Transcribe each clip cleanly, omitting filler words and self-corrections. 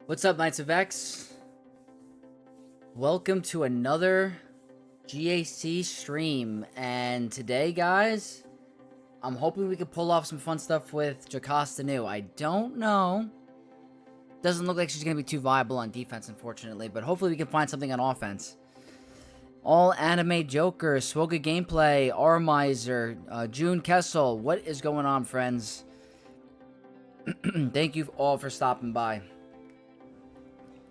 What's up, Knights of X? Welcome to another GAC stream. And today, guys, I'm hoping we can pull off some fun stuff with Jocasta new. I don't know. Doesn't look like she's going to be too viable on defense, unfortunately. But hopefully we can find something on offense. All anime Joker, Swoga Gameplay, Armiser, June Kessel. What is going on, friends? Thank you all for stopping by.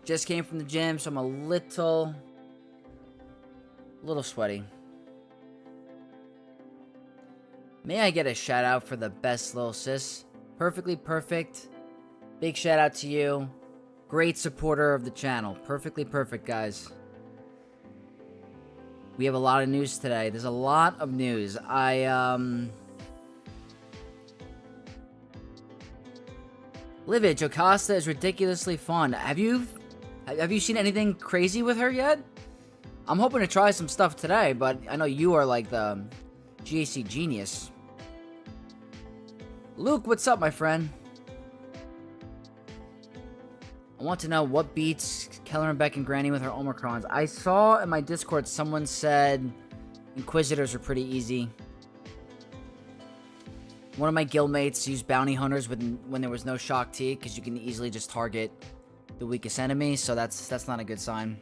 Just came from the gym, so I'm a little sweaty. May I get a shout out for the best little sis? Perfectly perfect. Big shout out to you. Great supporter of the channel. Perfectly perfect, guys. We have a lot of news today. There's a lot of news. Live it. Jocasta is ridiculously fun. Have you seen anything crazy with her yet? I'm hoping to try some stuff today, but I know you are like the GAC genius. Luke, what's up, my friend? I want to know what beats Keller and Beck and Granny with her Omicrons. I saw in my Discord someone said Inquisitors are pretty easy. One of my guildmates used bounty hunters when there was no shock T, because you can easily just target the weakest enemy, so that's not a good sign.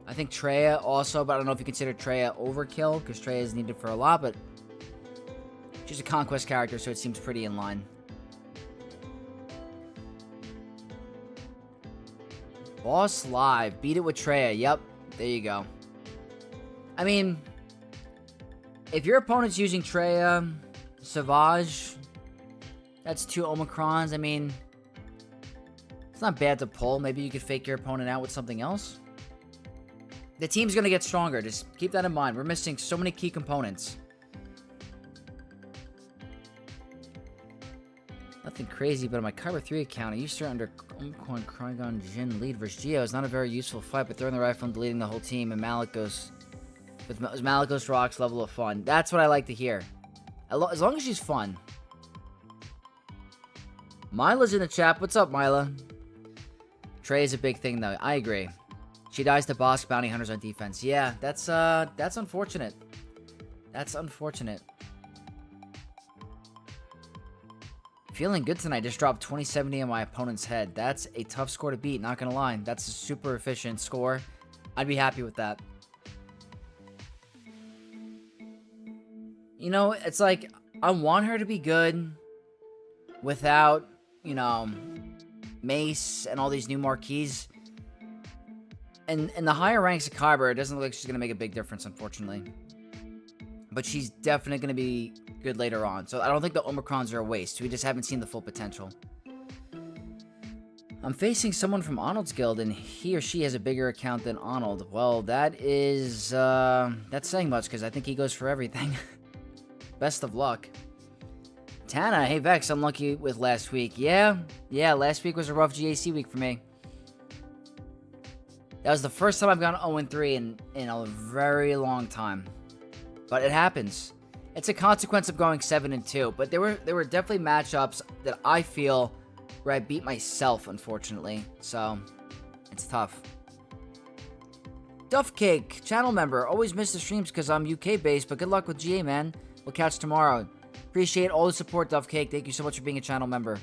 I think Treya also, but I don't know if you consider Treya overkill, because Treya is needed for a lot, but she's a conquest character, so it seems pretty in line. Boss Live, beat it with Treya. Yep, there you go. I mean, if your opponent's using Treya, Savage, that's 2 Omicrons. I mean, it's not bad to pull. Maybe you could fake your opponent out with something else. The team's going to get stronger. Just keep that in mind. We're missing so many key components. Nothing crazy, but on my Kyber 3 account, I used to under Omicron Krygon Jin lead versus Geo. It's not a very useful fight, but throwing the rifle and deleting the whole team, and Malikos, with Malikos rocks, level of fun. That's what I like to hear. As long as she's fun. Mila's in the chat. What's up, Mila? Trey is a big thing, though. I agree. She dies to boss bounty hunters on defense. Yeah, that's unfortunate. That's unfortunate. Feeling good tonight. Just dropped 2070 on my opponent's head. That's a tough score to beat, not gonna lie. That's a super efficient score. I'd be happy with that. You know, it's like, I want her to be good without, you know, Mace and all these new marquees. And in the higher ranks of Kyber, it doesn't look like she's going to make a big difference, unfortunately. But she's definitely going to be good later on. So I don't think the Omicrons are a waste. We just haven't seen the full potential. I'm facing someone from Arnold's guild, and he or she has a bigger account than Arnold. Well, that is, that's saying much, because I think he goes for everything. Best of luck. Tana, hey Vex, unlucky with last week. Yeah, last week was a rough GAC week for me. That was the first time I've gone 0-3 in a very long time. But it happens. It's a consequence of going 7-2. But there were definitely matchups that I feel where I beat myself, unfortunately. So, it's tough. Duff Cake, channel member. Always miss the streams because I'm UK based, but good luck with GA, man. We'll catch tomorrow. Appreciate all the support, Duff Cake. Thank you so much for being a channel member.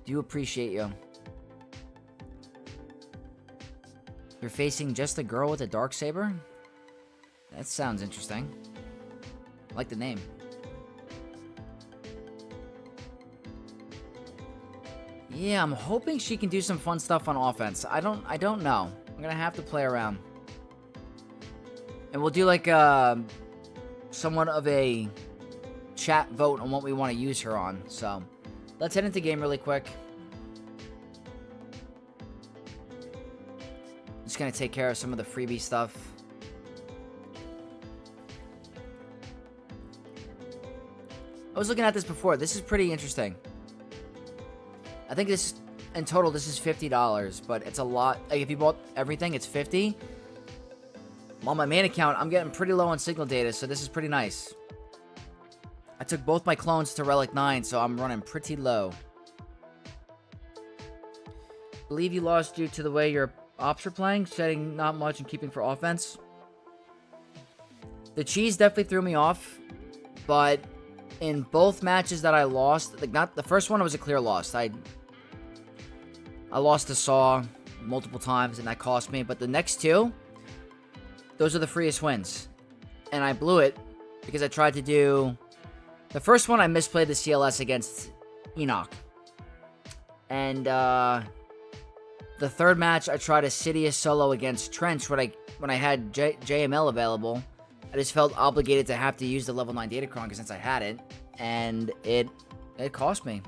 Do appreciate you. You're facing just a girl with a darksaber? That sounds interesting. I like the name. Yeah, I'm hoping she can do some fun stuff on offense. I don't know. I'm gonna have to play around. And we'll do like somewhat of a chat vote on what we want to use her on. So, let's head into game really quick. Just gonna take care of some of the freebie stuff. I was looking at this before. This is pretty interesting. I think this, in total, this is $50, but it's a lot. Like, if you bought everything, it's $50. On my main account, I'm getting pretty low on signal data, so this is pretty nice. I took both my clones to Relic 9, so I'm running pretty low. Believe you lost due to the way your ops are playing, shedding not much and keeping for offense. The cheese definitely threw me off, but in both matches that I lost, like not the first one was a clear loss. I lost to Saw multiple times, and that cost me. But the next two, those are the freest wins, and I blew it because I tried to do the first one. I misplayed the CLS against Enoch, and the third match I tried a Sidious solo against Trench when I had JML available. I just felt obligated to have to use the level 9 Datacron since I had it, and it cost me.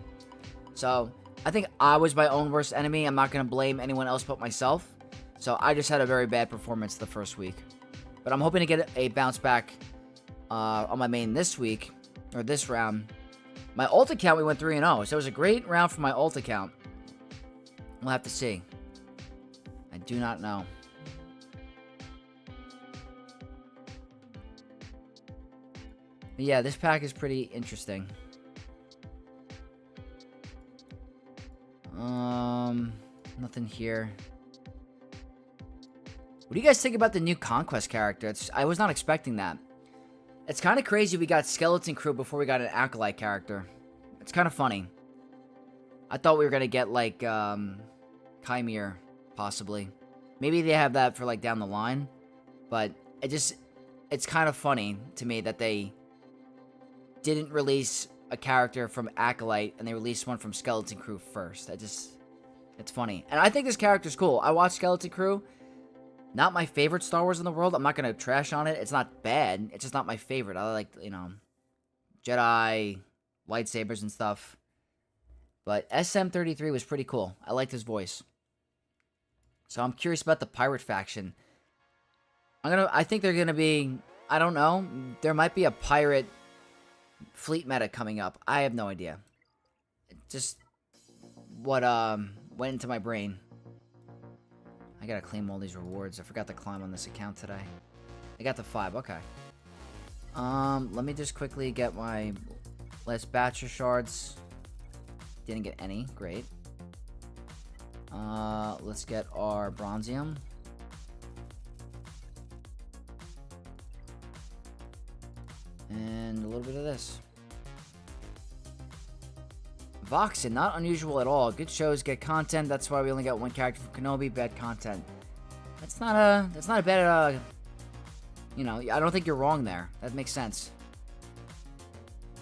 So I think I was my own worst enemy. I'm not going to blame anyone else but myself. So I just had a very bad performance the first week. But I'm hoping to get a bounce back on my main this week, or this round. My ult account, we went 3-0, so it was a great round for my ult account. We'll have to see. I do not know. But yeah, this pack is pretty interesting. Nothing here. What do you guys think about the new Conquest character? I was not expecting that. It's kind of crazy we got Skeleton Crew before we got an Acolyte character. It's kind of funny. I thought we were going to get, like, Chimere, possibly. Maybe they have that for, like, down the line. But it's kind of funny to me that they didn't release a character from Acolyte and they released one from Skeleton Crew first. It's funny. And I think this character's cool. I watched Skeleton Crew. Not my favorite Star Wars in the world. I'm not going to trash on it. It's not bad. It's just not my favorite. I like, you know, Jedi, lightsabers and stuff. But SM33 was pretty cool. I liked his voice. So I'm curious about the pirate faction. I think they're gonna be, I don't know. There might be a pirate fleet meta coming up. I have no idea. Just what went into my brain. I gotta claim all these rewards. I forgot to climb on this account today. I got the 5, okay. Let me just quickly get my last batch of shards. Didn't get any, great. Let's get our bronzium. And a little bit of this. Voxen, not unusual at all. Good shows get content. That's why we only got one character from Kenobi. Bad content. That's not a bad, you know, I don't think you're wrong there. That makes sense.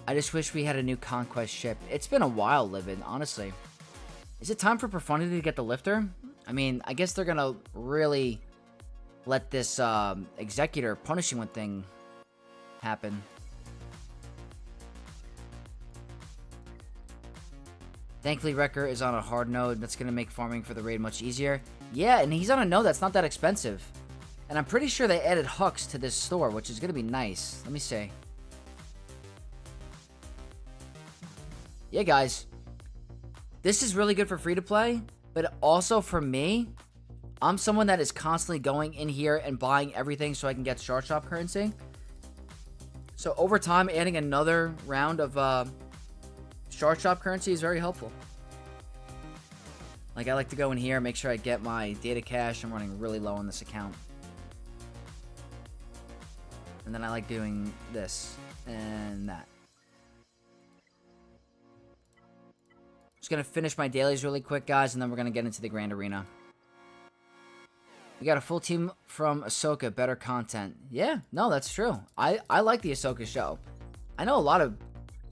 I just wish we had a new conquest ship. It's been a while, Livid, honestly. Is it time for Profundity to get the lifter? I mean, I guess they're gonna really let this Executor punishing one thing happen. Thankfully, Wrecker is on a hard node. That's gonna make farming for the raid much easier. Yeah, and he's on a node that's not that expensive. And I'm pretty sure they added Hux to this store, which is gonna be nice. Let me see. Yeah, guys. This is really good for free-to-play, but also for me, I'm someone that is constantly going in here and buying everything so I can get Shard Shop currency. So over time, adding another round of Shard Shop currency is very helpful. Like, I like to go in here, make sure I get my data cache. I'm running really low on this account. And then I like doing this and that. Just gonna finish my dailies really quick, guys, and then we're gonna get into the Grand Arena. We got a full team from Ahsoka, better content. Yeah, no, that's true. I like the Ahsoka show. I know a lot of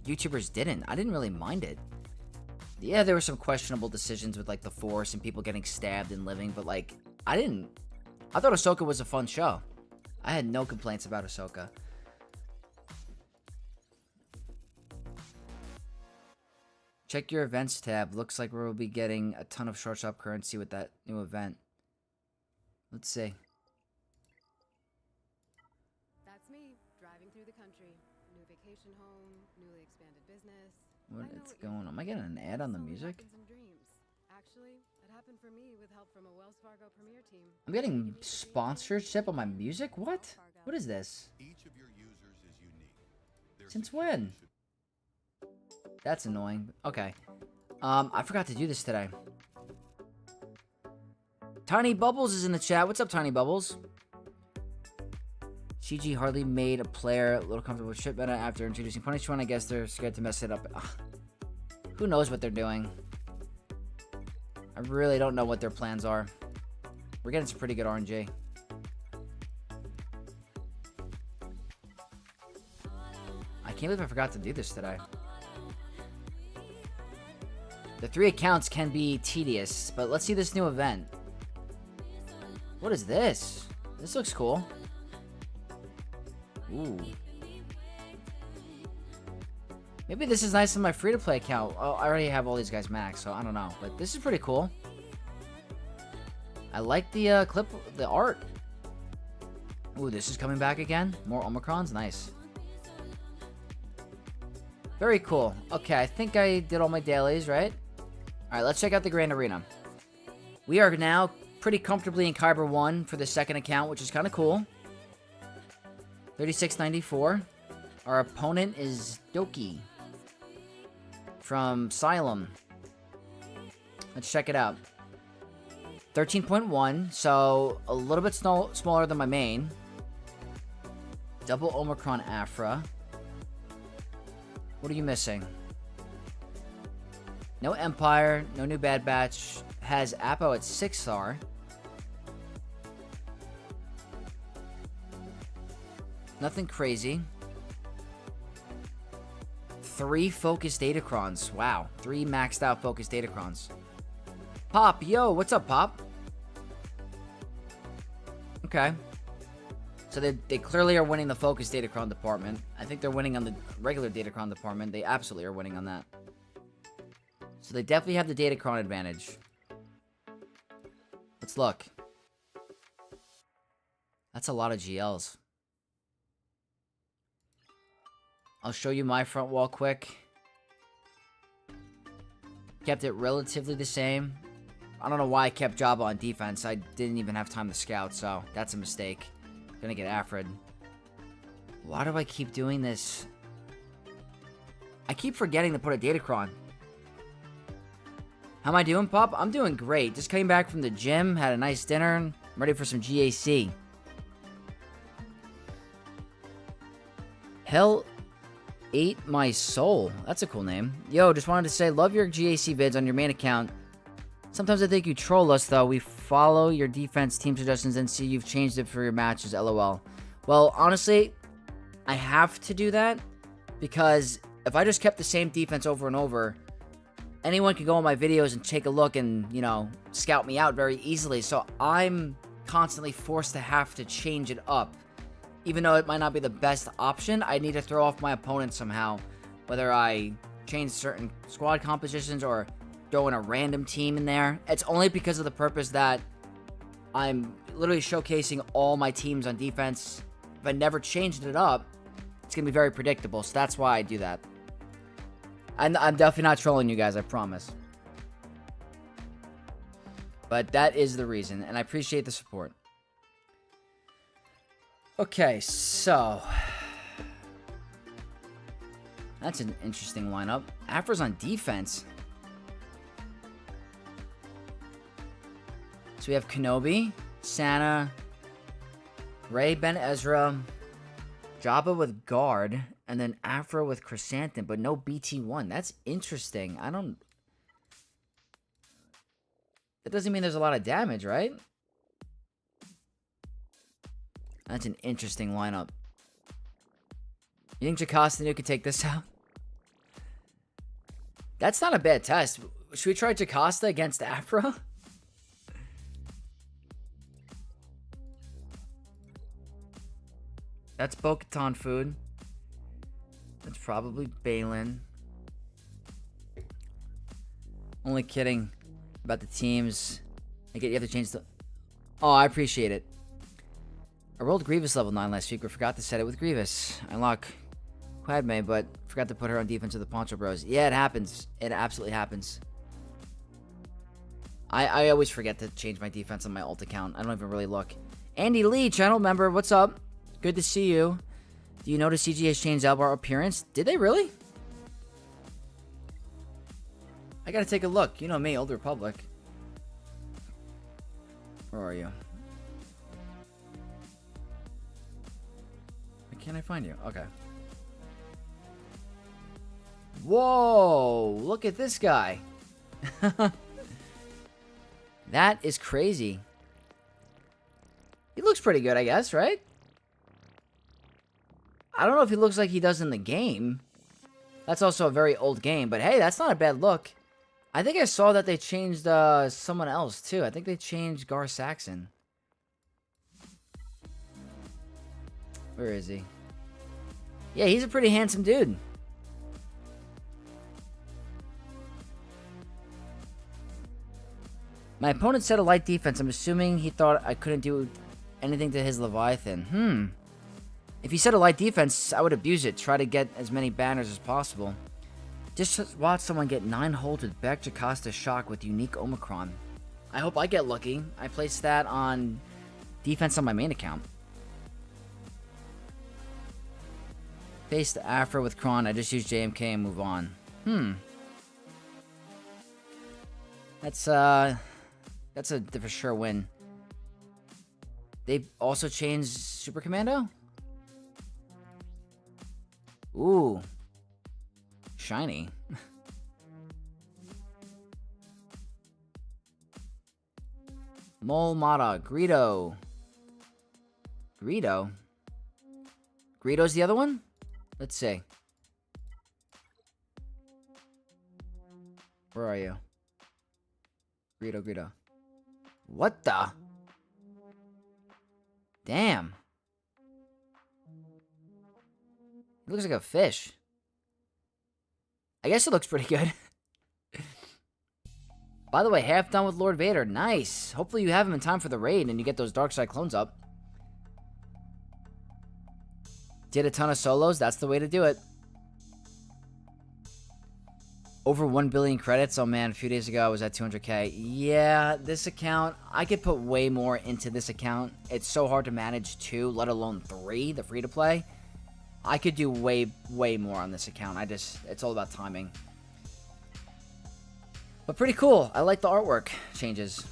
YouTubers didn't. I didn't really mind it. Yeah, there were some questionable decisions with, like, the Force and people getting stabbed and living, but, like, I thought Ahsoka was a fun show. I had no complaints about Ahsoka. Check your events tab. Looks like we'll be getting a ton of Short Shop currency with that new event. Let's see. That's me, driving through the country. New vacation home, newly expanded business. What is going on? Am I getting an ad on the music? Actually, it happened for me with help from a Wells Fargo Premier team. I'm getting sponsorship on my music? What? What is this? Each of your users is unique. Since when? That's annoying. Okay. I forgot to do this today. Tiny Bubbles is in the chat. What's up, Tiny Bubbles? CG hardly made a player a little comfortable with shit meta after introducing Punish One. I guess they're scared to mess it up. Ugh. Who knows what they're doing? I really don't know what their plans are. We're getting some pretty good RNG. I can't believe I forgot to do this today. The 3 accounts can be tedious, but let's see this new event. What is this? This looks cool. Ooh. Maybe this is nice on my free-to-play account. Oh, I already have all these guys max, so I don't know. But this is pretty cool. I like the clip, the art. Ooh, this is coming back again. More Omicrons? Nice. Very cool. Okay, I think I did all my dailies, right? Alright, let's check out the Grand Arena. We are now pretty comfortably in Kyber 1 for the second account, which is kind of cool. 3694. Our opponent is Doki from Xylem. Let's check it out. 13.1, so a little bit smaller than my main. Double Omicron Aphra. What are you missing? No Empire, no new Bad Batch. Has Apo at 6-star. Nothing crazy. 3 focused Datacrons. Wow. 3 maxed out focused Datacrons. Pop, yo, what's up, Pop? Okay. So they clearly are winning the focused Datacron department. I think they're winning on the regular Datacron department. They absolutely are winning on that. So they definitely have the Datacron advantage. Let's look. That's a lot of GLs. I'll show you my front wall quick. Kept it relatively the same. I don't know why I kept Jabba on defense. I didn't even have time to scout, so that's a mistake. Gonna get Aphra. Why do I keep doing this? I keep forgetting to put a Datacron. How am I doing, Pop? I'm doing great. Just came back from the gym, had a nice dinner, and I'm ready for some GAC. Hell ate my soul. That's a cool name. Yo, just wanted to say, love your GAC vids on your main account. Sometimes I think you troll us, though. We follow your defense team suggestions and see you've changed it for your matches, LOL. Well, honestly, I have to do that because if I just kept the same defense over and over, anyone could go on my videos and take a look and, you know, scout me out very easily. So I'm constantly forced to have to change it up. Even though it might not be the best option, I need to throw off my opponent somehow. Whether I change certain squad compositions or throw in a random team in there. It's only because of the purpose that I'm literally showcasing all my teams on defense. If I never changed it up, it's going to be very predictable. So that's why I do that. I'm definitely not trolling you guys, I promise. But that is the reason, and I appreciate the support. Okay, so that's an interesting lineup. Aphra's on defense. So we have Kenobi, Santa, Rey, Ben Ezra, Jabba with Guard, and then Aphra with Chrysanthemum, but no BT1. That's interesting. That doesn't mean there's a lot of damage, right? That's an interesting lineup. You think Jocasta could take this out? That's not a bad test. Should we try Jocasta against Aphra? That's Bo-Katan food. That's probably Balin. Only kidding about the teams. You have to change the... Oh, I appreciate it. I rolled Grievous level 9 last week, but forgot to set it with Grievous. I unlock Quadme, but forgot to put her on defense with the Poncho Bros. Yeah, it happens. It absolutely happens. I always forget to change my defense on my alt account. I don't even really look. Andy Lee, channel member, what's up? Good to see you. Do you notice CG has changed Elbar appearance? Did they really? I gotta take a look. You know me, Old Republic. Where are you? Why can't I find you? Okay. Whoa! Look at this guy. That is crazy. He looks pretty good, I guess, right? I don't know if he looks like he does in the game. That's also a very old game, but hey, that's not a bad look. I think I saw that they changed someone else, too. I think they changed Gar Saxon. Where is he? Yeah, he's a pretty handsome dude. My opponent set a light defense. I'm assuming he thought I couldn't do anything to his Leviathan. If he set a light defense, I would abuse it. Try to get as many banners as possible. Just watch someone get 9 holds with back Jocasta shock with unique Omicron. I hope I get lucky. I placed that on defense on my main account. Face the Aphra with Kron. I just use JMK and move on. That's a for sure win. They also changed Super Commando? Ooh. Shiny. Maul Mata. Greedo. Greedo? Greedo's the other one? Let's see. Where are you? Greedo. What the? Damn. It looks like a fish. I guess it looks pretty good. By the way, half done with Lord Vader. Nice. Hopefully you have him in time for the raid and you get those dark side clones up. Did a ton of solos. That's the way to do it. Over 1 billion credits. Oh man, a few days ago I was at 200k. Yeah, this account, I could put way more into this account. It's so hard to manage 2, let alone 3, the free-to-play. I could do way more on this account. It's all about timing. But pretty cool. I like the artwork changes.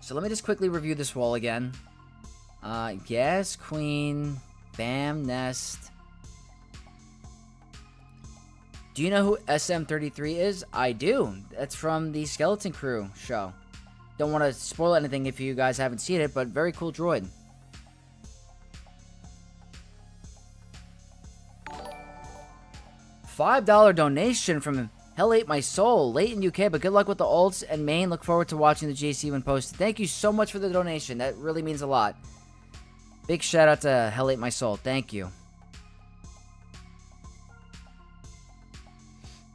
So let me just quickly review this wall again. Gas, Queen, Bam, Nest. Do you know who SM33 is? I do. That's from the Skeleton Crew show. Don't want to spoil anything if you guys haven't seen it, but very cool droid. $5 donation from Hell Ate My Soul. Late in UK, but good luck with the ults and main. Look forward to watching the GAC when posted. Thank you so much for the donation. That really means a lot. Big shout out to Hell Ate My Soul. Thank you.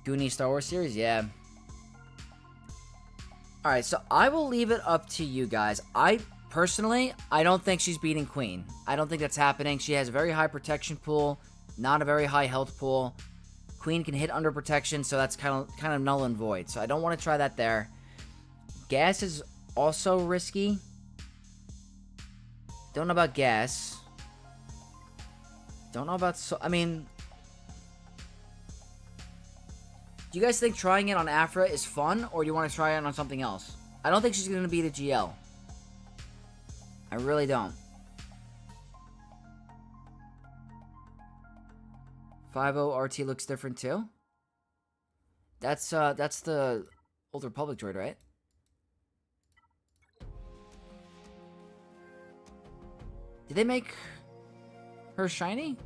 Goonies Star Wars series? Yeah. Alright, so I will leave it up to you guys. Personally, I don't think she's beating Queen. I don't think that's happening. She has a very high protection pool, not a very high health pool. Queen can hit under protection, so that's kind of null and void. So I don't want to try that there. Gas is also risky. Don't know about Gas. Don't know about... do you guys think trying it on Aphra is fun, or do you want to try it on something else? I don't think she's going to beat a GL. I really don't. 5.0 RT looks different too. That's the Old Republic droid, right? Did they make her shiny?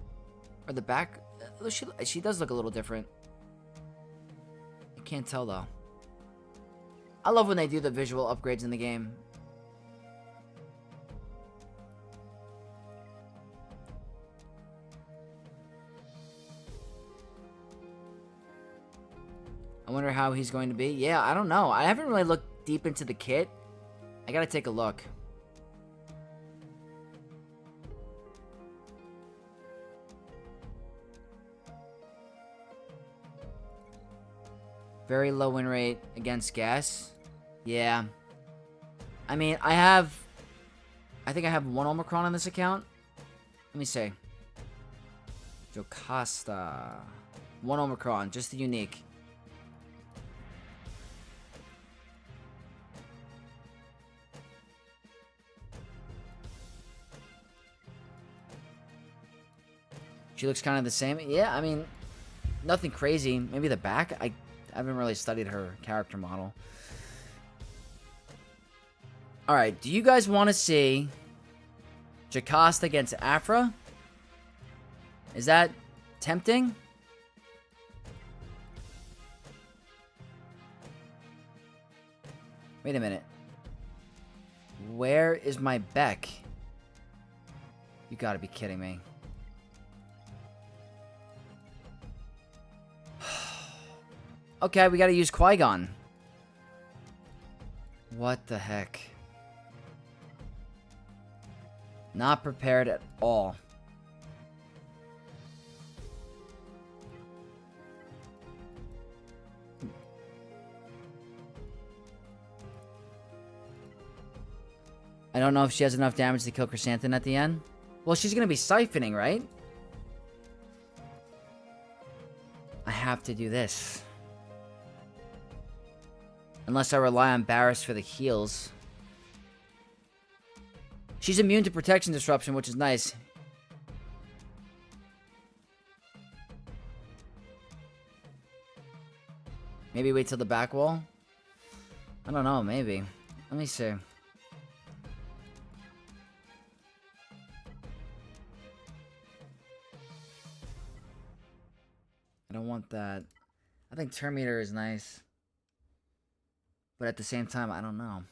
Or the back? She does look a little different. I can't tell though. I love when they do the visual upgrades in the game. I wonder how he's going to be. Yeah, I don't know. I haven't really looked deep into the kit. I gotta take a look. Very low win rate against gas. Yeah. I mean, I think I have 1 Omicron on this account. Let me see. Jocasta. 1 Omicron, just the unique. She looks kind of the same. Yeah, I mean, nothing crazy. Maybe the back? I haven't really studied her character model. Alright, do you guys want to see Jocasta against Aphra? Is that tempting? Wait a minute. Where is my Beck? You gotta be kidding me. Okay, we gotta use Qui-Gon. What the heck? Not prepared at all. I don't know if she has enough damage to kill Chrysanthemum at the end. Well, she's gonna be siphoning, right? I have to do this. Unless I rely on Barriss for the heals. She's immune to protection disruption, which is nice. Maybe wait till the back wall? I don't know, maybe. Let me see. I don't want that. I think turn meter is nice. But at the same time, I don't know.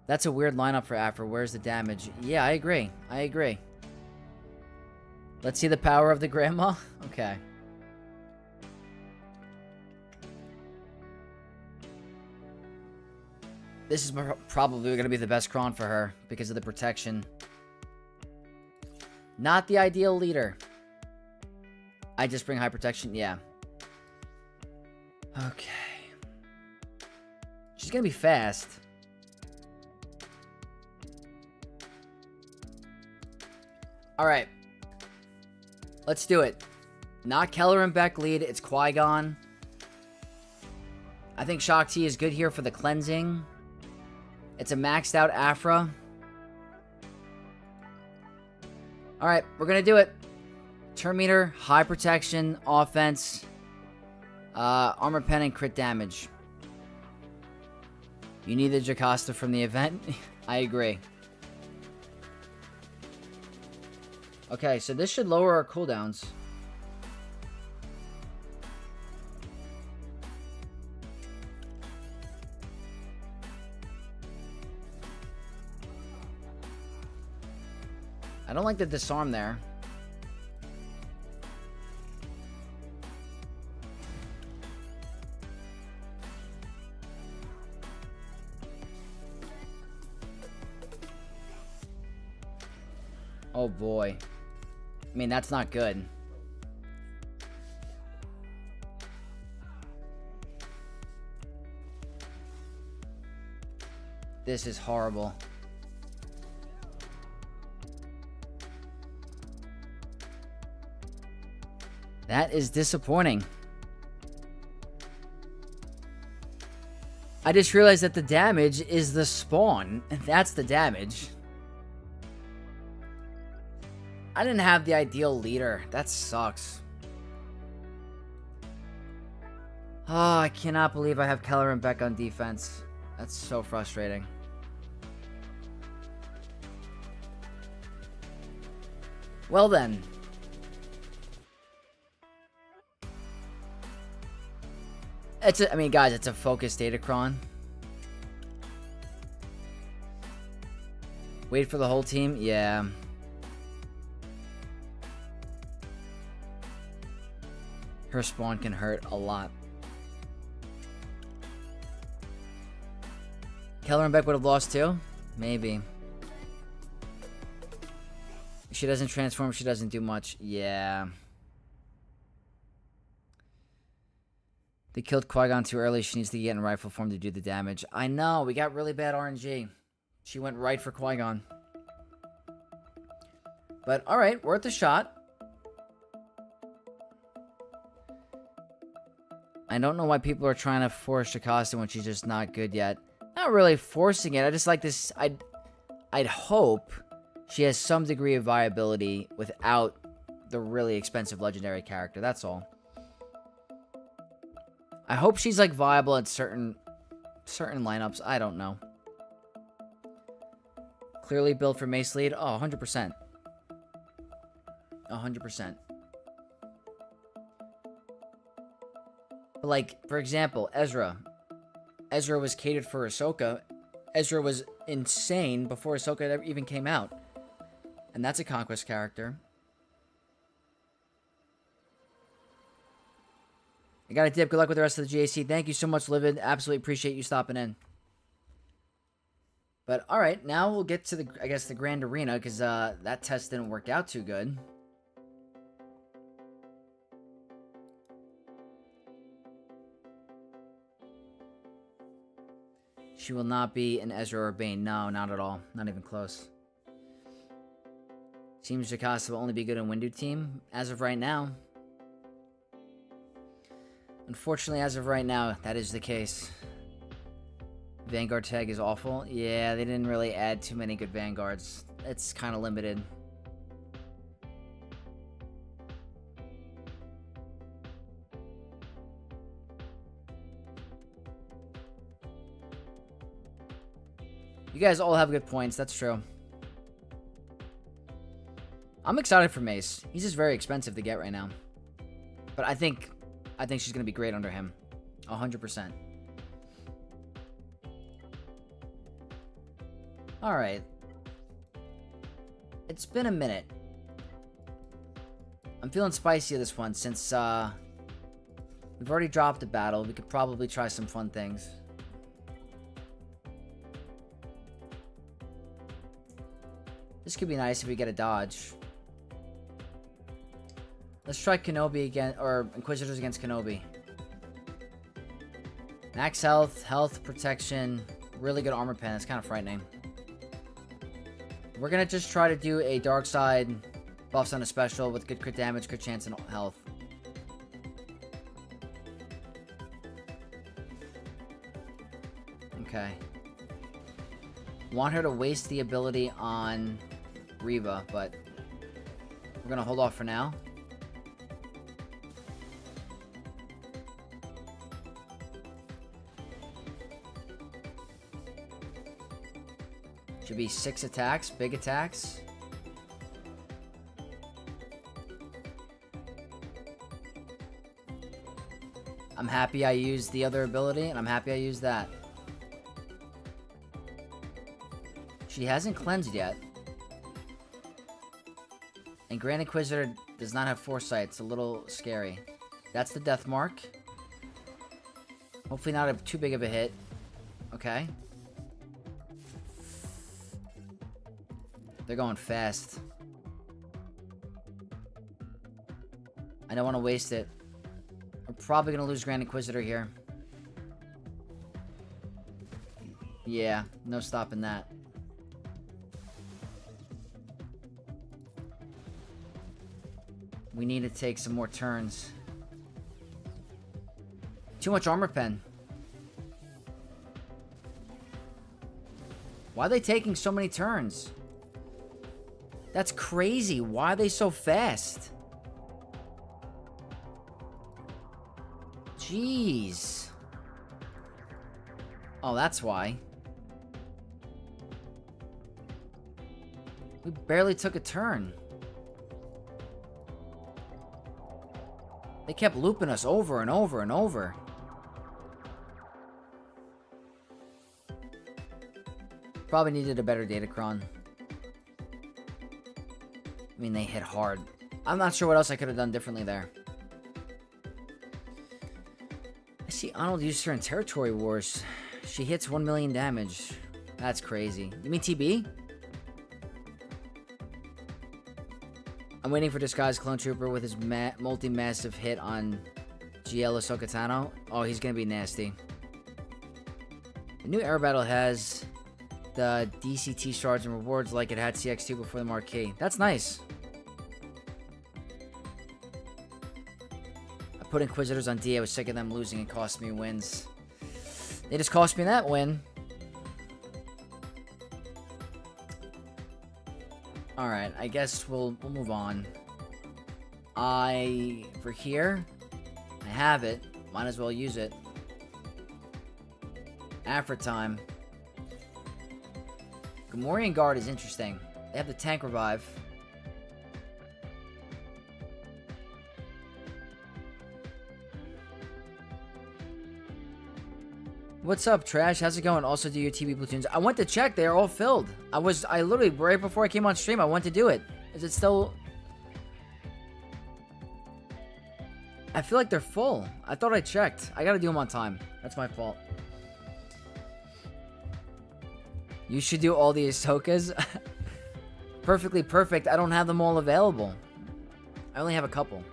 That's a weird lineup for Aphra. Where's the damage? Yeah, I agree. I agree. Let's see the power of the grandma. Okay. This is probably going to be the best cron for her because of the protection. Not the ideal leader. I just bring high protection? Yeah. Okay. She's going to be fast. Alright. Let's do it. Not Keller and Beck lead. It's Qui-Gon. I think Shaak Ti is good here for the cleansing. It's a maxed out Aphra. Alright, we're going to do it. Turn meter, high protection, offense, armor pen, and crit damage. You need the Jocasta from the event? I agree. Okay, so this should lower our cooldowns. I don't like the disarm there. Oh boy. I mean, that's not good. This is horrible. That is disappointing. I just realized that the damage is the spawn. That's the damage. I didn't have the ideal leader. That sucks. Oh, I cannot believe I have Keller and Beck on defense. That's so frustrating. Well then. I mean, guys, it's a focused Datacron. Wait for the whole team? Yeah. Her spawn can hurt a lot. Keller and Beck would have lost too? Maybe. If she doesn't transform, she doesn't do much. Yeah. They killed Qui-Gon too early. She needs to get in rifle form to do the damage. I know. We got really bad RNG. She went right for Qui-Gon. But, alright. Worth a shot. I don't know why people are trying to force Jocasta when she's just not good yet. Not really forcing it. I just like this. I'd hope she has some degree of viability without the really expensive legendary character. That's all. I hope she's like viable at certain lineups. I don't know. Clearly built for Mace Lead. Oh, 100%. 100%. But like, for example, Ezra. Ezra was catered for Ahsoka. Ezra was insane before Ahsoka ever even came out. And that's a conquest character. I got a dip. Good luck with the rest of the GAC. Thank you so much, Livid. Absolutely appreciate you stopping in. But, alright, now we'll get to the, I guess, the Grand Arena, because that test didn't work out too good. She will not be an Ezra or Bane. No, not at all. Not even close. Seems Jocasta will only be good in Windu team, as of right now. Unfortunately, as of right now, that is the case. Vanguard tag is awful. Yeah, they didn't really add too many good Vanguards. It's kind of limited. You guys all have good points. That's true. I'm excited for Mace. He's just very expensive to get right now. But I think she's going to be great under him. 100%. Alright. It's been a minute. I'm feeling spicy this one since we've already dropped a battle. We could probably try some fun things. This could be nice if we get a dodge. Let's try Kenobi again, or Inquisitors against Kenobi. Max health, health, protection, really good armor pen. That's kind of frightening. We're gonna just try to do a dark side buffs on a special with good crit damage, crit chance, and health. Okay. Want her to waste the ability on Reva, but we're gonna hold off for now. Should be 6 attacks, big attacks. I'm happy I used the other ability, and I'm happy I used that. She hasn't cleansed yet. And Grand Inquisitor does not have foresight. It's a little scary. That's the death mark. Hopefully not too big of a hit. Okay. They're going fast. I don't want to waste it. We're probably going to lose Grand Inquisitor here. Yeah, no stopping that. We need to take some more turns. Too much armor pen. Why are they taking so many turns? That's crazy. Why are they so fast? Jeez. Oh, that's why. We barely took a turn. They kept looping us over and over and over. Probably needed a better datacron. I mean, they hit hard. I'm not sure what else I could have done differently there. I see Arnold used her in Territory Wars. She hits 1 million damage. That's crazy. You mean TB? I'm waiting for Disguised Clone Trooper with his multi-massive hit on GL Ahsoka Tano. Oh, he's gonna be nasty. The new Air Battle has the DCT shards and rewards like it had CX2 before the Marquee. That's nice. I put Inquisitors on D. I was sick of them losing and cost me wins. They just cost me that win. Alright, I guess we'll move on. For here, I have it. Might as well use it. Aphra time. Gamorrean Guard is interesting. They have the tank revive. What's up, Trash? How's it going? Also, do your TB platoons. I went to check. They're all filled. I literally, right before I came on stream, I went to do it. Is it still... I feel like they're full. I thought I checked. I gotta do them on time. That's my fault. You should do all the Ahsokas. Perfectly perfect. I don't have them all available. I only have a couple.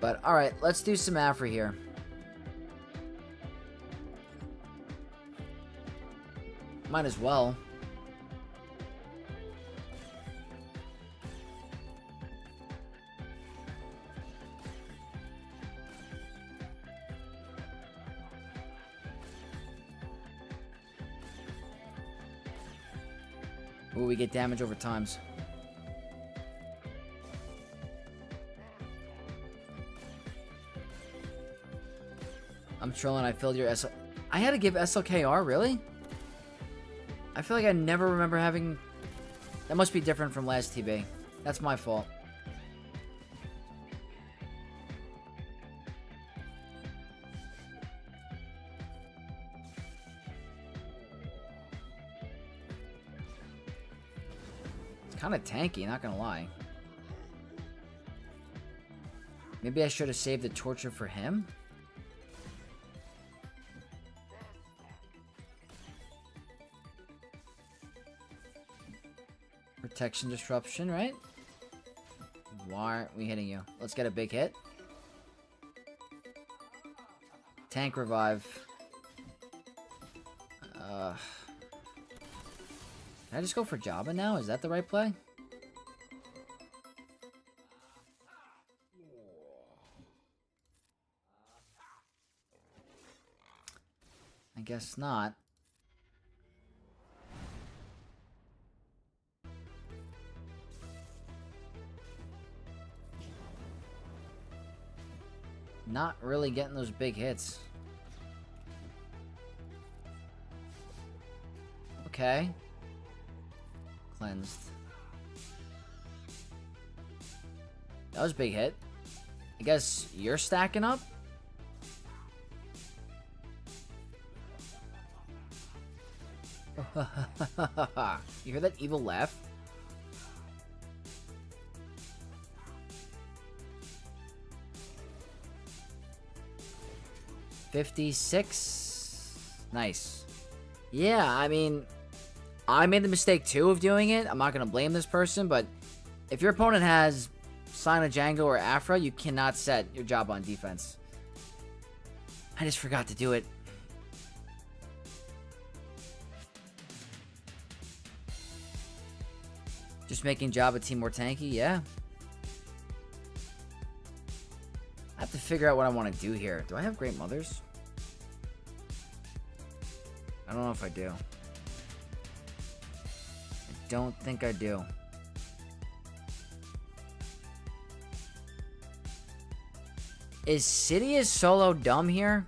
But, alright. Let's do some Aphra here. Might as well. Ooh, we get damage over times. I'm trolling, I filled your SL... I had to give SLKR, really? I feel like I never remember having... That must be different from last TB. That's my fault. It's kind of tanky, not gonna lie. Maybe I should have saved the torture for him? Protection disruption, right? Why aren't we hitting you? Let's get a big hit. Tank revive. Can I just go for Jabba now? Is that the right play? I guess not. Not really getting those big hits. Okay. Cleansed. That was a big hit. I guess you're stacking up? You hear that evil laugh? $56. Nice. Yeah, I mean, I made the mistake too of doing it. I'm not gonna blame this person, but if your opponent has Sign of Django or Aphra, you cannot set your job on defense. I just forgot to do it. Just making Jabba team more tanky, yeah. I have to figure out what I want to do here. Do I have Great Mothers? I don't know if I do. I don't think I do. Is Sidious solo dumb here?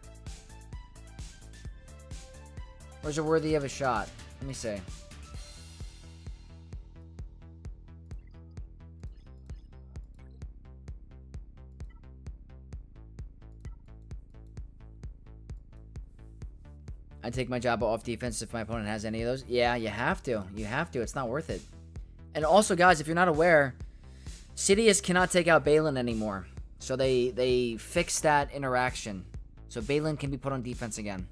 Or is it worthy of a shot? Let me see. I take my Jabba off defense if my opponent has any of those. Yeah, you have to. You have to. It's not worth it. And also, guys, if you're not aware, Sidious cannot take out Balin anymore. So they fixed that interaction. So Balin can be put on defense again.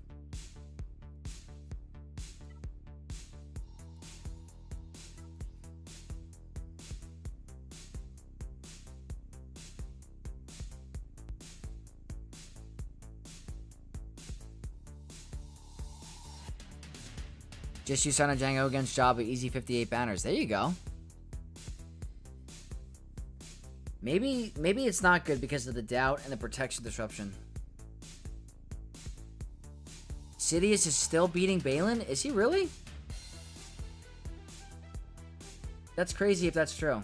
Just use Sign of Django against Jabba. Easy 58 banners. There you go. Maybe it's not good because of the doubt and the protection disruption. Sidious is still beating Balin? Is he really? That's crazy if that's true.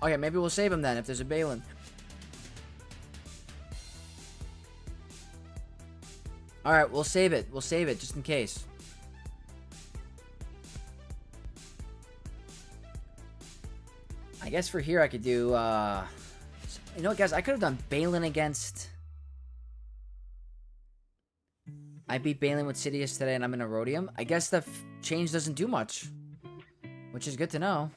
Okay, maybe we'll save him then if there's a Balin. Alright, we'll save it. We'll save it just in case. I guess for here I could do, you know what, guys? I could have done Balin against... I beat Balin with Sidious today and I'm in a Rhodium. I guess the change doesn't do much. Which is good to know.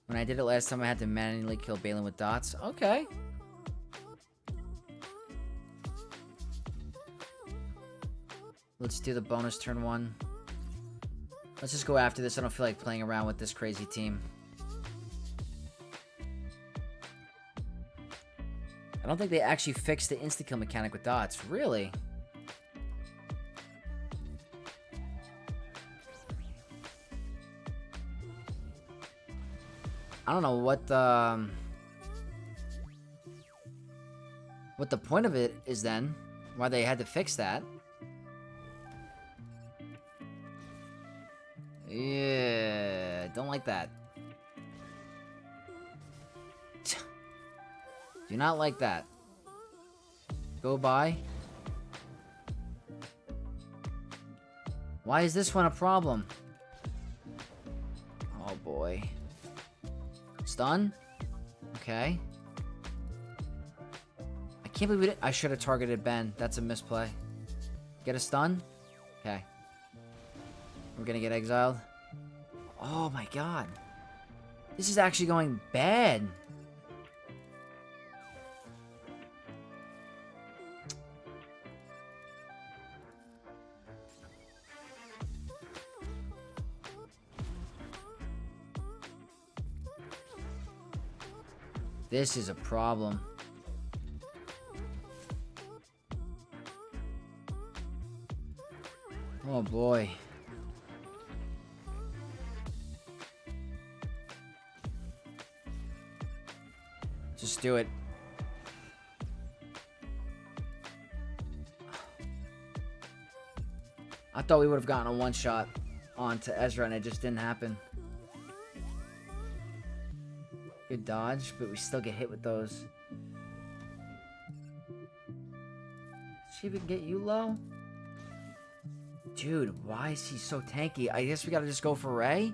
When I did it last time, I had to manually kill Balin with dots. Okay. Let's do the bonus turn 1. Let's just go after this. I don't feel like playing around with this crazy team. I don't think they actually fixed the insta-kill mechanic with dots. Really? I don't know what the point of it is then. Why they had to fix that. Yeah, don't like that. Do not like that. Go by. Why is this one a problem? Oh boy. Stun? Okay. I can't believe we didn't. I should have targeted Ben. That's a misplay. Get a stun? Okay. We're gonna get exiled. Oh my god. This is actually going bad. This is a problem. Oh boy. Just do it. I thought we would have gotten a one-shot onto Ezra and it just didn't happen. Good dodge, but we still get hit with those. See if we can get you low? Dude, why is he so tanky? I guess we gotta just go for Ray?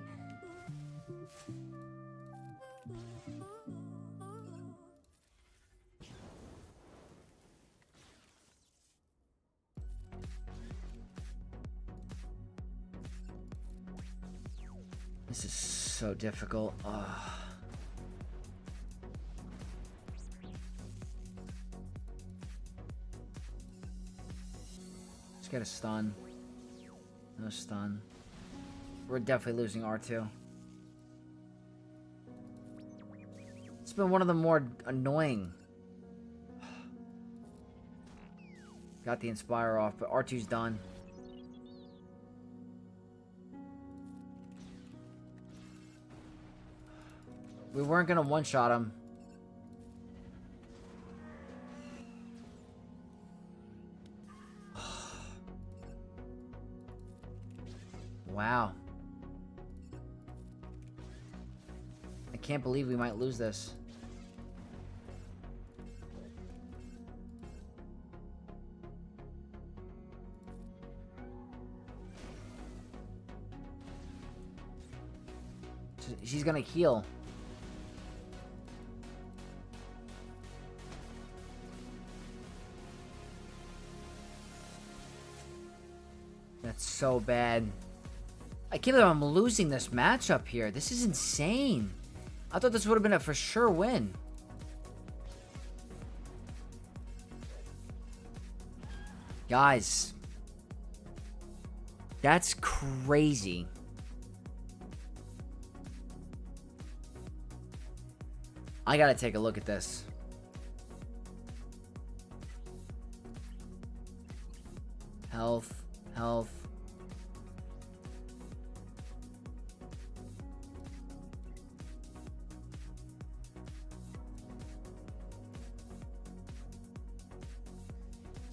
This is so difficult. Ugh. Just get a stun. No stun. We're definitely losing R2. It's been one of the more annoying. Got the Inspire off, but R2's done. We weren't gonna one-shot him. Wow. I can't believe we might lose this. She's gonna heal. That's so bad. I can't believe I'm losing this matchup here. This is insane. I thought this would have been a for sure win. Guys. That's crazy. I gotta take a look at this. Health, health.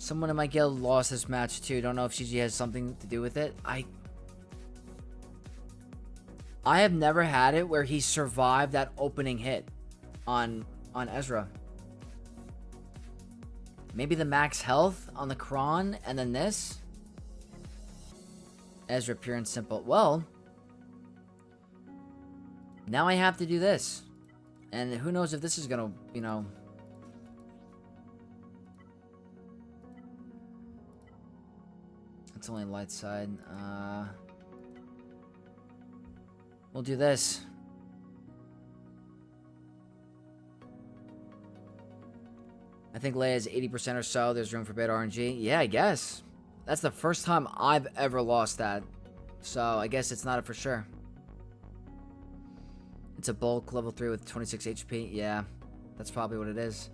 Someone in my guild lost this match too. Don't know if CG has something to do with it. I have never had it where he survived that opening hit on Ezra. Maybe the max health on the Kron and then this. Ezra, pure and simple. Well, now I have to do this. And who knows if this is gonna, you know... It's only light side. We'll do this. I think Leia's 80% or so. There's room for beta RNG. Yeah, I guess. That's the first time I've ever lost that. So, I guess it's not a for sure. It's a bulk level 3 with 26 HP. Yeah, that's probably what it is.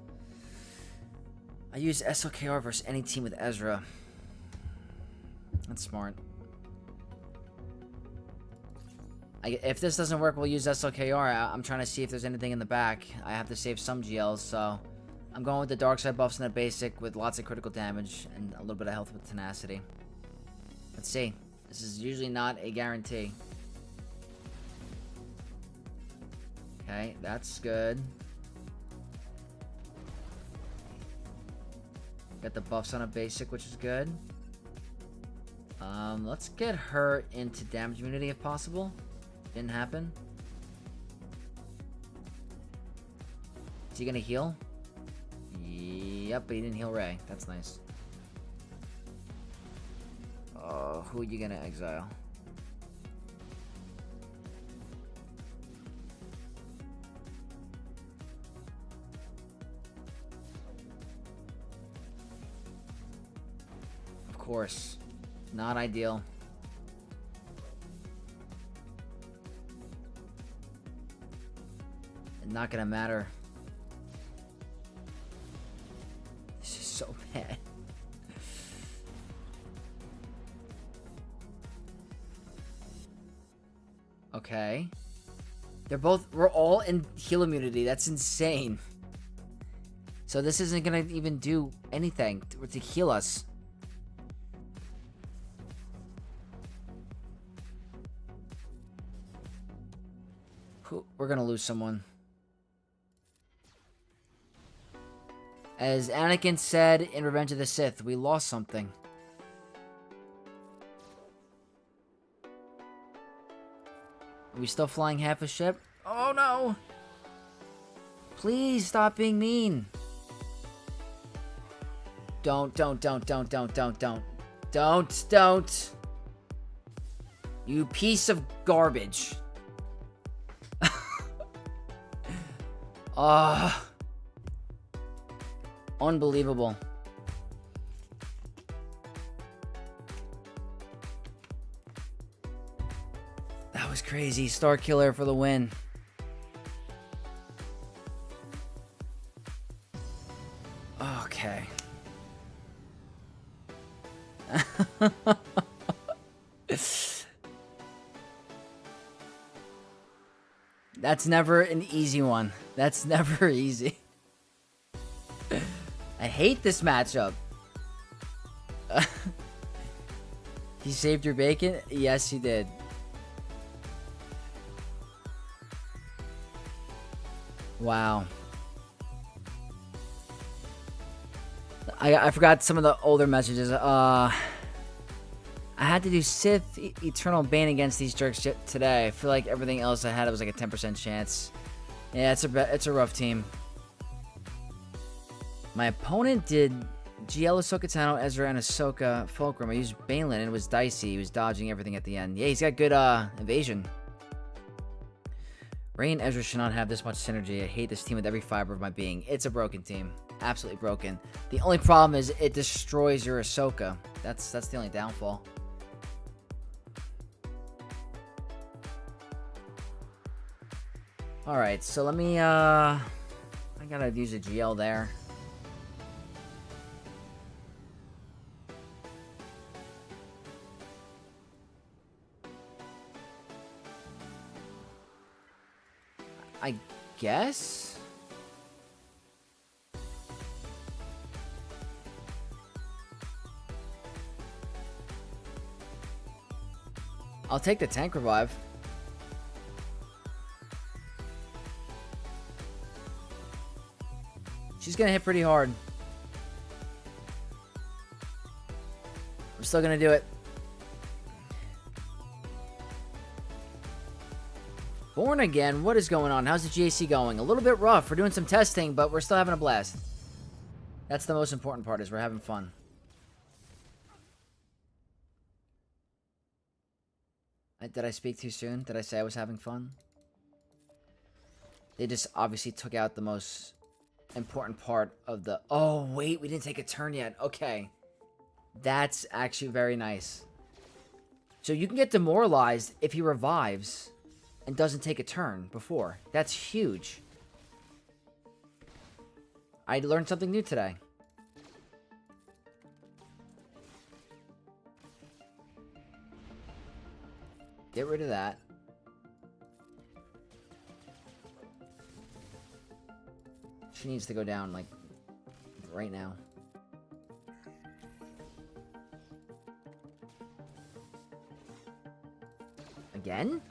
I use SLKR versus any team with Ezra. That's smart. If this doesn't work, we'll use SLKR. I'm trying to see if there's anything in the back. I have to save some GLs, so... I'm going with the dark side buffs and a basic with lots of critical damage and a little bit of health with tenacity. Let's see. This is usually not a guarantee. Okay, that's good. Got the buffs on a basic, which is good. Let's get her into damage immunity if possible. Didn't happen. Is he gonna heal? Yep, but he didn't heal Rey. That's nice. Who are you gonna exile? Of course. Not ideal. Not gonna matter. This is so bad. Okay. We're all in heal immunity. That's insane. So this isn't gonna even do anything to heal us. We're gonna lose someone. As Anakin said in Revenge of the Sith, we lost something. Are we still flying half a ship? Oh no! Please stop being mean. Don't. Don't. You piece of garbage. Unbelievable. That was crazy. Star Killer for the win. Okay. That's never an easy one. That's never easy. I hate this matchup. He saved your bacon? Yes, he did. Wow. I forgot some of the older messages. I had to do Sith Eternal Bane against these jerks today. I feel like everything else I had, it was like a 10% chance. Yeah, it's a rough team. My opponent did GL Ahsoka Tano, Ezra, and Ahsoka Fulcrum. I used Baneland, and it was dicey. He was dodging everything at the end. Yeah, he's got good evasion. Rey and Ezra should not have this much synergy. I hate this team with every fiber of my being. It's a broken team. Absolutely broken. The only problem is it destroys your Ahsoka. That's the only downfall. Alright, so let me, I gotta use a GL there. I guess? I'll take the tank revive. She's gonna hit pretty hard. I'm still gonna do it. Born again, what is going on? How's the GAC going? A little bit rough. We're doing some testing, but we're still having a blast. That's the most important part, is we're having fun. Did I speak too soon? Did I say I was having fun? They just obviously took out the most important part of the... Oh, wait, we didn't take a turn yet. Okay. That's actually very nice. So you can get demoralized if he revives and doesn't take a turn before. That's huge. I learned something new today. Get rid of that. She needs to go down, like, right now. Again?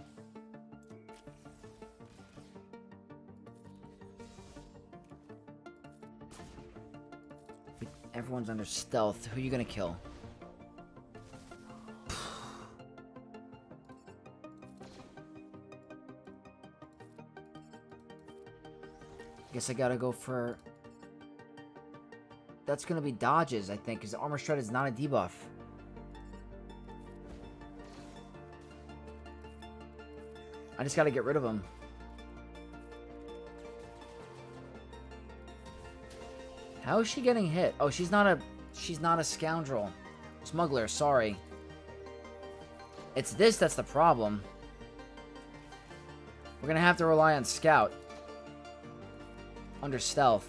Everyone's under stealth. Who are you gonna kill? Guess I gotta go for... That's gonna be dodges, I think, because Armor Shred is not a debuff. I just gotta get rid of him. How is she getting hit? Oh, she's not a scoundrel. Smuggler, sorry. It's this that's the problem. We're gonna have to rely on Scout. Under stealth.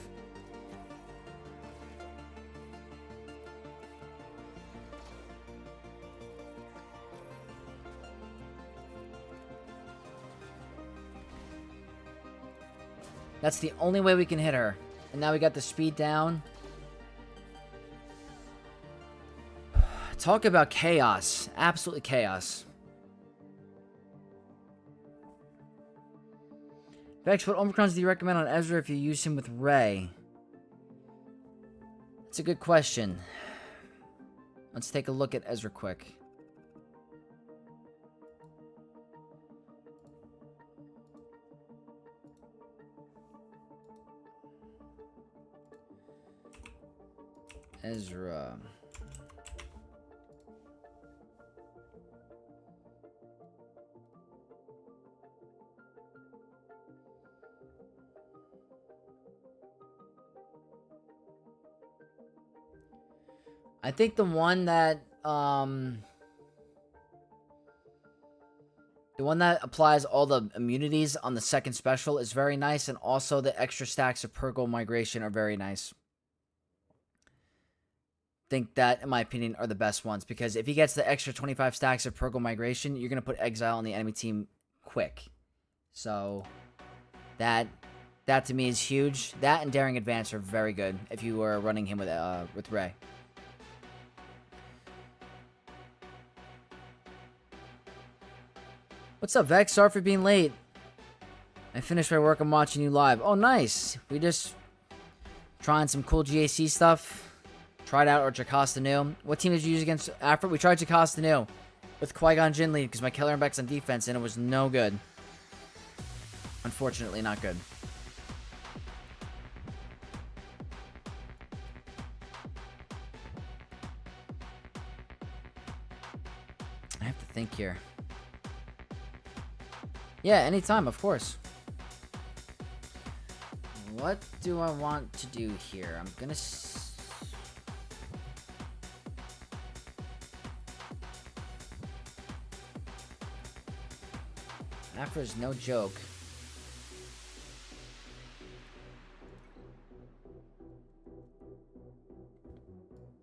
That's the only way we can hit her. And now we got the speed down. Talk about chaos. Absolutely chaos. Vex, what Omicrons do you recommend on Ezra if you use him with Rey? That's a good question. Let's take a look at Ezra quick. Ezra. I think the one that applies all the immunities on the second special is very nice, and also the extra stacks of Purgle Migration are very nice. Think that, in my opinion, are the best ones, because if he gets the extra 25 stacks of Purgle Migration, you're going to put Exile on the enemy team quick. So, that to me is huge. That and Daring Advance are very good if you are running him with Rey. What's up, Vex? Sorry for being late. I finished my work. I'm watching you live. Oh, nice. We just trying some cool GAC stuff. Tried out our Jocasta new. What team did you use against Aphra? We tried Jocasta new with Qui-Gon Jinn lead because my Kelleran Beck's on defense and it was no good. Unfortunately, not good. I have to think here. Yeah, anytime, of course. What do I want to do here? I'm gonna... Aphra's no joke.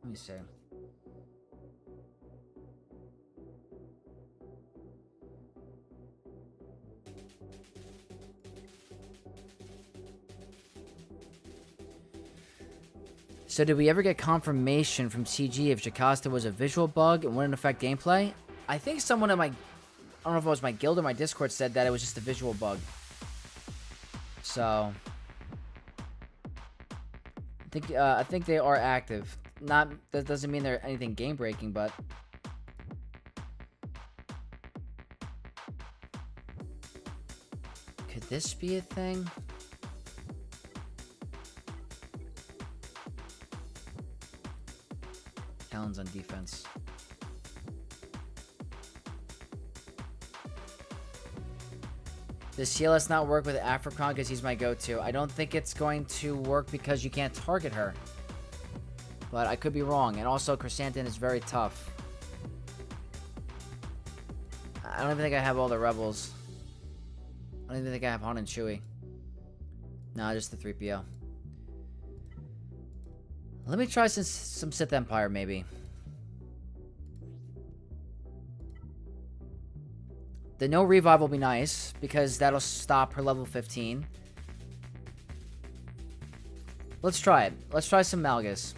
Let me see. So did we ever get confirmation from CG if Jocasta was a visual bug and wouldn't affect gameplay? I think someone in my I don't know if it was my guild or my Discord said that it was just a visual bug. So I think they are active. That doesn't mean they're anything game breaking, but could this be a thing? Talon's on defense. Does CLS not work with Aphra because he's my go-to? I don't think it's going to work because you can't target her. But I could be wrong. And also, Chrysanthemum is very tough. I don't even think I have all the rebels. I don't even think I have Han and Chewie. No, just the 3PO. Let me try some Sith Empire, maybe. The no revive will be nice, because that'll stop her level 15. Let's try it. Let's try some Malgus.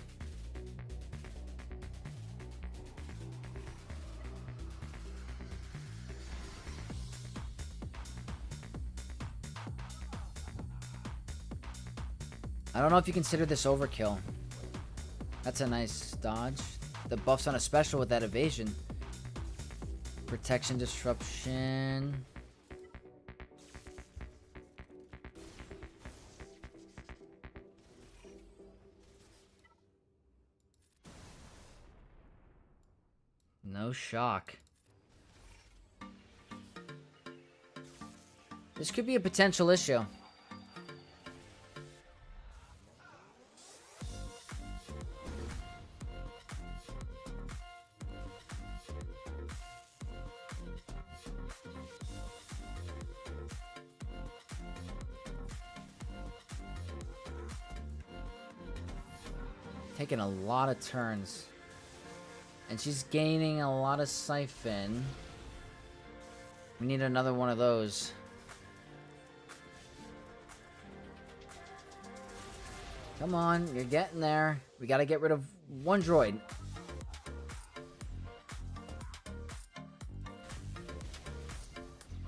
I don't know if you consider this overkill. That's a nice dodge. The buff's on a special with that evasion. Protection, disruption. No shock. This could be a potential issue. Taking a lot of turns. And she's gaining a lot of siphon. We need another one of those. Come on, you're getting there. We gotta get rid of one droid.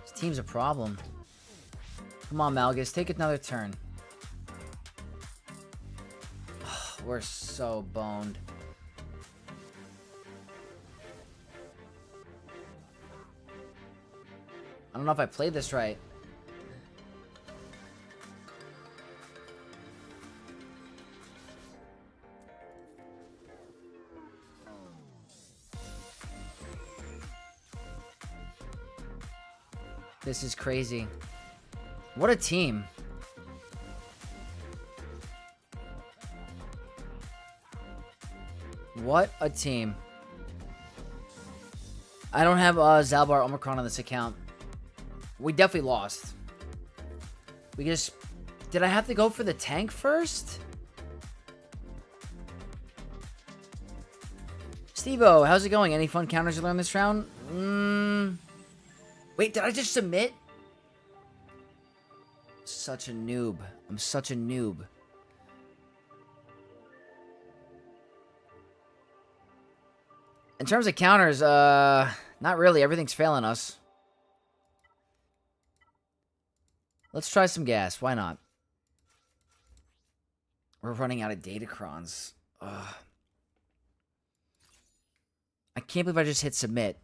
This team's a problem. Come on, Malgus, take another turn. We're so boned. I don't know if I played this right. This is crazy. What a team. What a team. I don't have Zalbar Omicron on this account. We definitely lost. We just... Did I have to go for the tank first? Steve-O, how's it going? Any fun counters you learned this round? Wait, did I just submit? Such a noob. I'm such a noob. In terms of counters, not really. Everything's failing us. Let's try some gas. Why not? We're running out of datacrons. Ugh. I can't believe I just hit submit.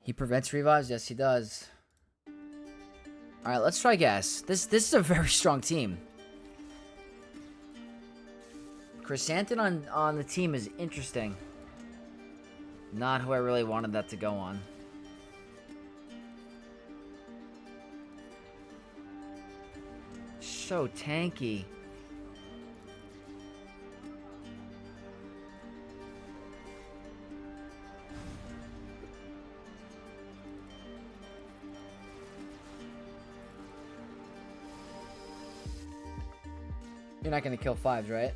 He prevents revives? Yes, he does. Alright, let's try gas. This is a very strong team. Chrysanthemum on the team is interesting. Not who I really wanted that to go on. So tanky. You're not gonna kill fives, right?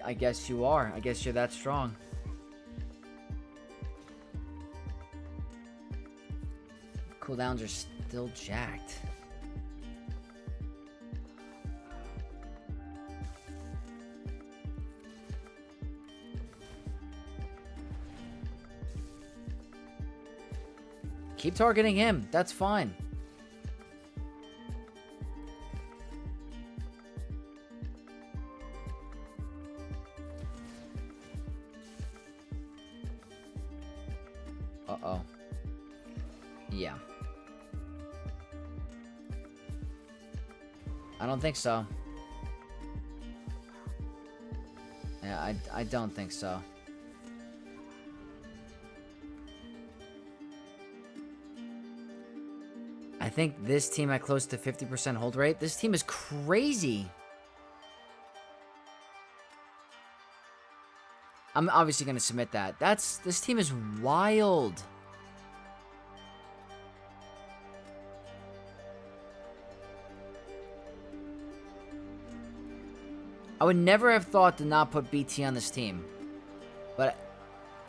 I guess you are. I guess you're that strong. Cooldowns are still jacked. Keep targeting him. That's fine. Uh-oh. Yeah. I don't think so. Yeah, I don't think so. I think this team at close to 50% hold rate. This team is crazy. I'm obviously going to submit that. This team is wild. I would never have thought to not put BT on this team. But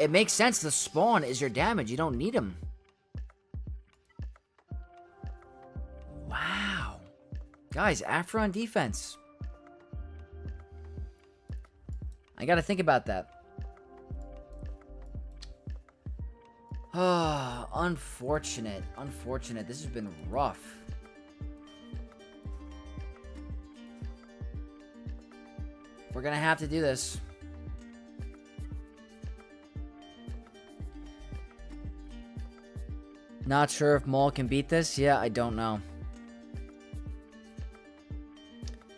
it makes sense. The spawn is your damage. You don't need him. Wow. Guys, Aphra on defense. I got to think about that. Ah, unfortunate. Unfortunate. This has been rough. We're gonna have to do this. Not sure if Maul can beat this. Yeah, I don't know.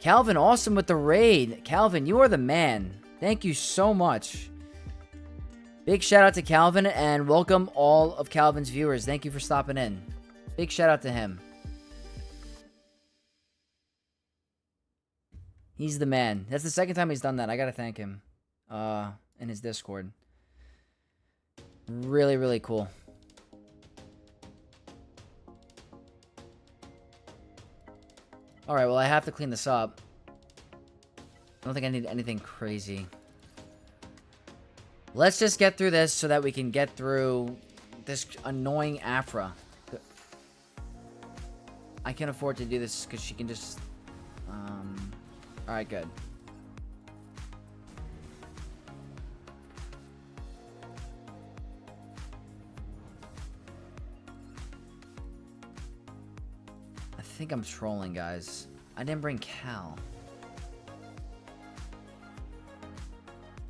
Calvin, awesome with the raid. Calvin, you are the man. Thank you so much. Big shout out to Calvin and welcome all of Calvin's viewers. Thank you for stopping in. Big shout out to him. He's the man. That's the second time he's done that. I gotta thank him. In his Discord. Really, really cool. Alright, well I have to clean this up. I don't think I need anything crazy. Let's just get through this so that we can get through this annoying Aphra. I can afford to do this because she can just... Alright, good. I think I'm trolling, guys. I didn't bring Cal.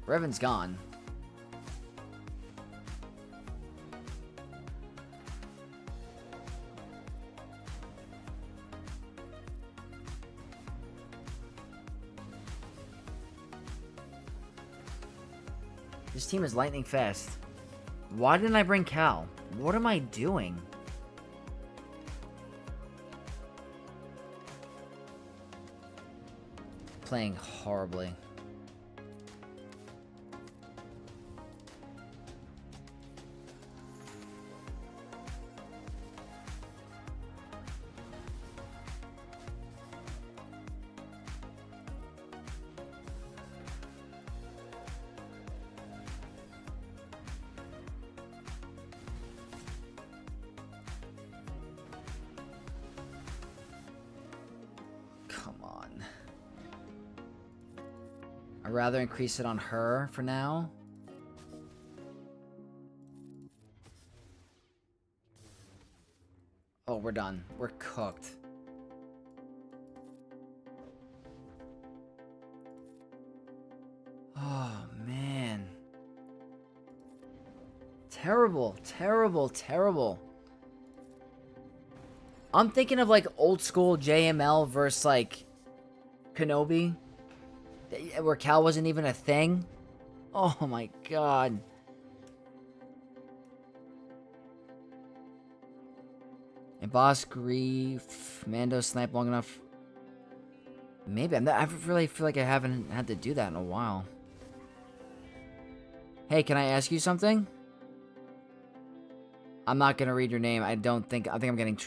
Revan's gone. This team is lightning fast. Why didn't I bring Cal? What am I doing? Playing horribly. I'd rather increase it on her for now. Oh, we're done. We're cooked. Oh, man. Terrible, terrible, terrible. I'm thinking of like old school JML versus like Kenobi. Where Cal wasn't even a thing. Oh my god. And Boss Grief, Mando snipe long enough. Maybe I really feel like I haven't had to do that in a while. Hey, can I ask you something? I'm not gonna read your name. I think I'm getting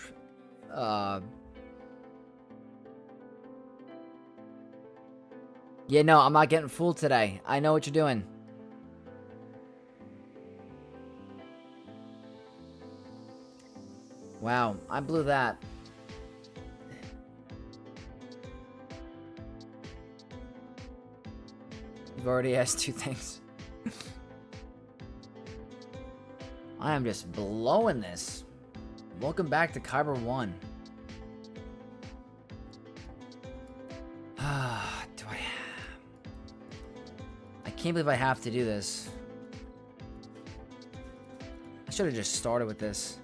yeah, no, I'm not getting fooled today. I know what you're doing. Wow, I blew that. You've already asked 2 things. I am just blowing this. Welcome back to Kyber 1. I can't believe I have to do this. I should have just started with this.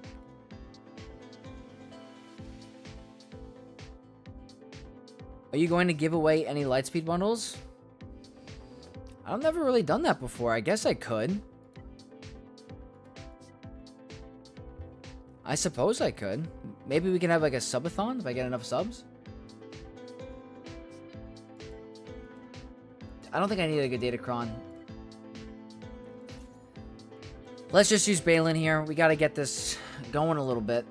Are you going to give away any Lightspeed bundles? I've never really done that before. I guess I could. I suppose I could. Maybe we can have like a subathon if I get enough subs. I don't think I need a good Datacron. Let's just use Balin here. We got to get this going a little bit.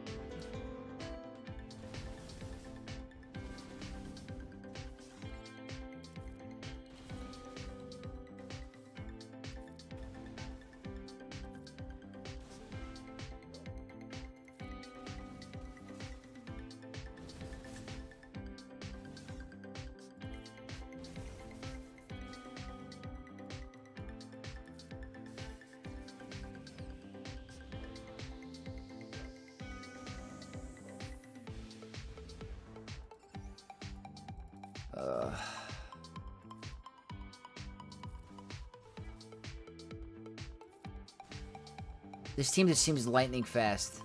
This team just seems lightning fast.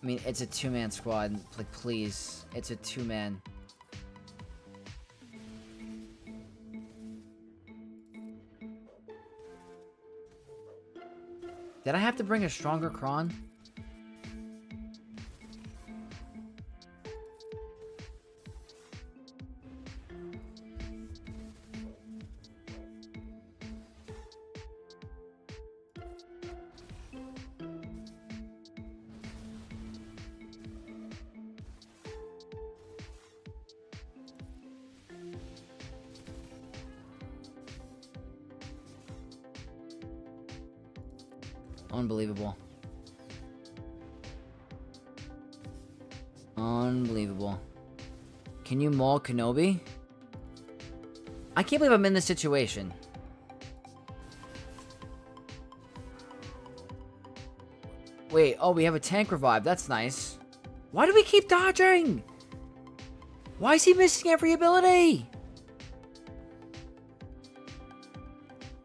I mean, it's a two-man squad. Like, please. It's a two-man. Did I have to bring a stronger Kron? Unbelievable. Unbelievable. Can you Maul Kenobi? I can't believe I'm in this situation. Wait, oh, we have a tank revive. That's nice. Why do we keep dodging? Why is he missing every ability?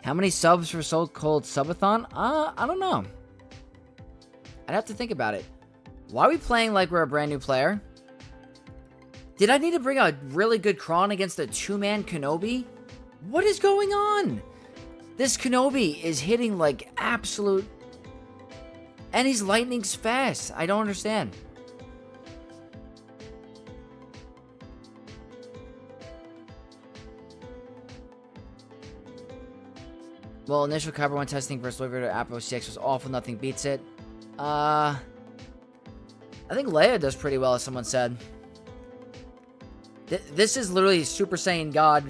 How many subs for so-called subathon? I don't know. I'd have to think about it. Why are we playing like we're a brand new player? Did I need to bring a really good Kron against a two-man Kenobi? What is going on? This Kenobi is hitting like absolute... And he's lightning's fast. I don't understand. Well, initial Kyber 1 testing versus Liver to Aphra 6 was awful. Nothing beats it. I think Leia does pretty well, as someone said. This is literally Super Saiyan God,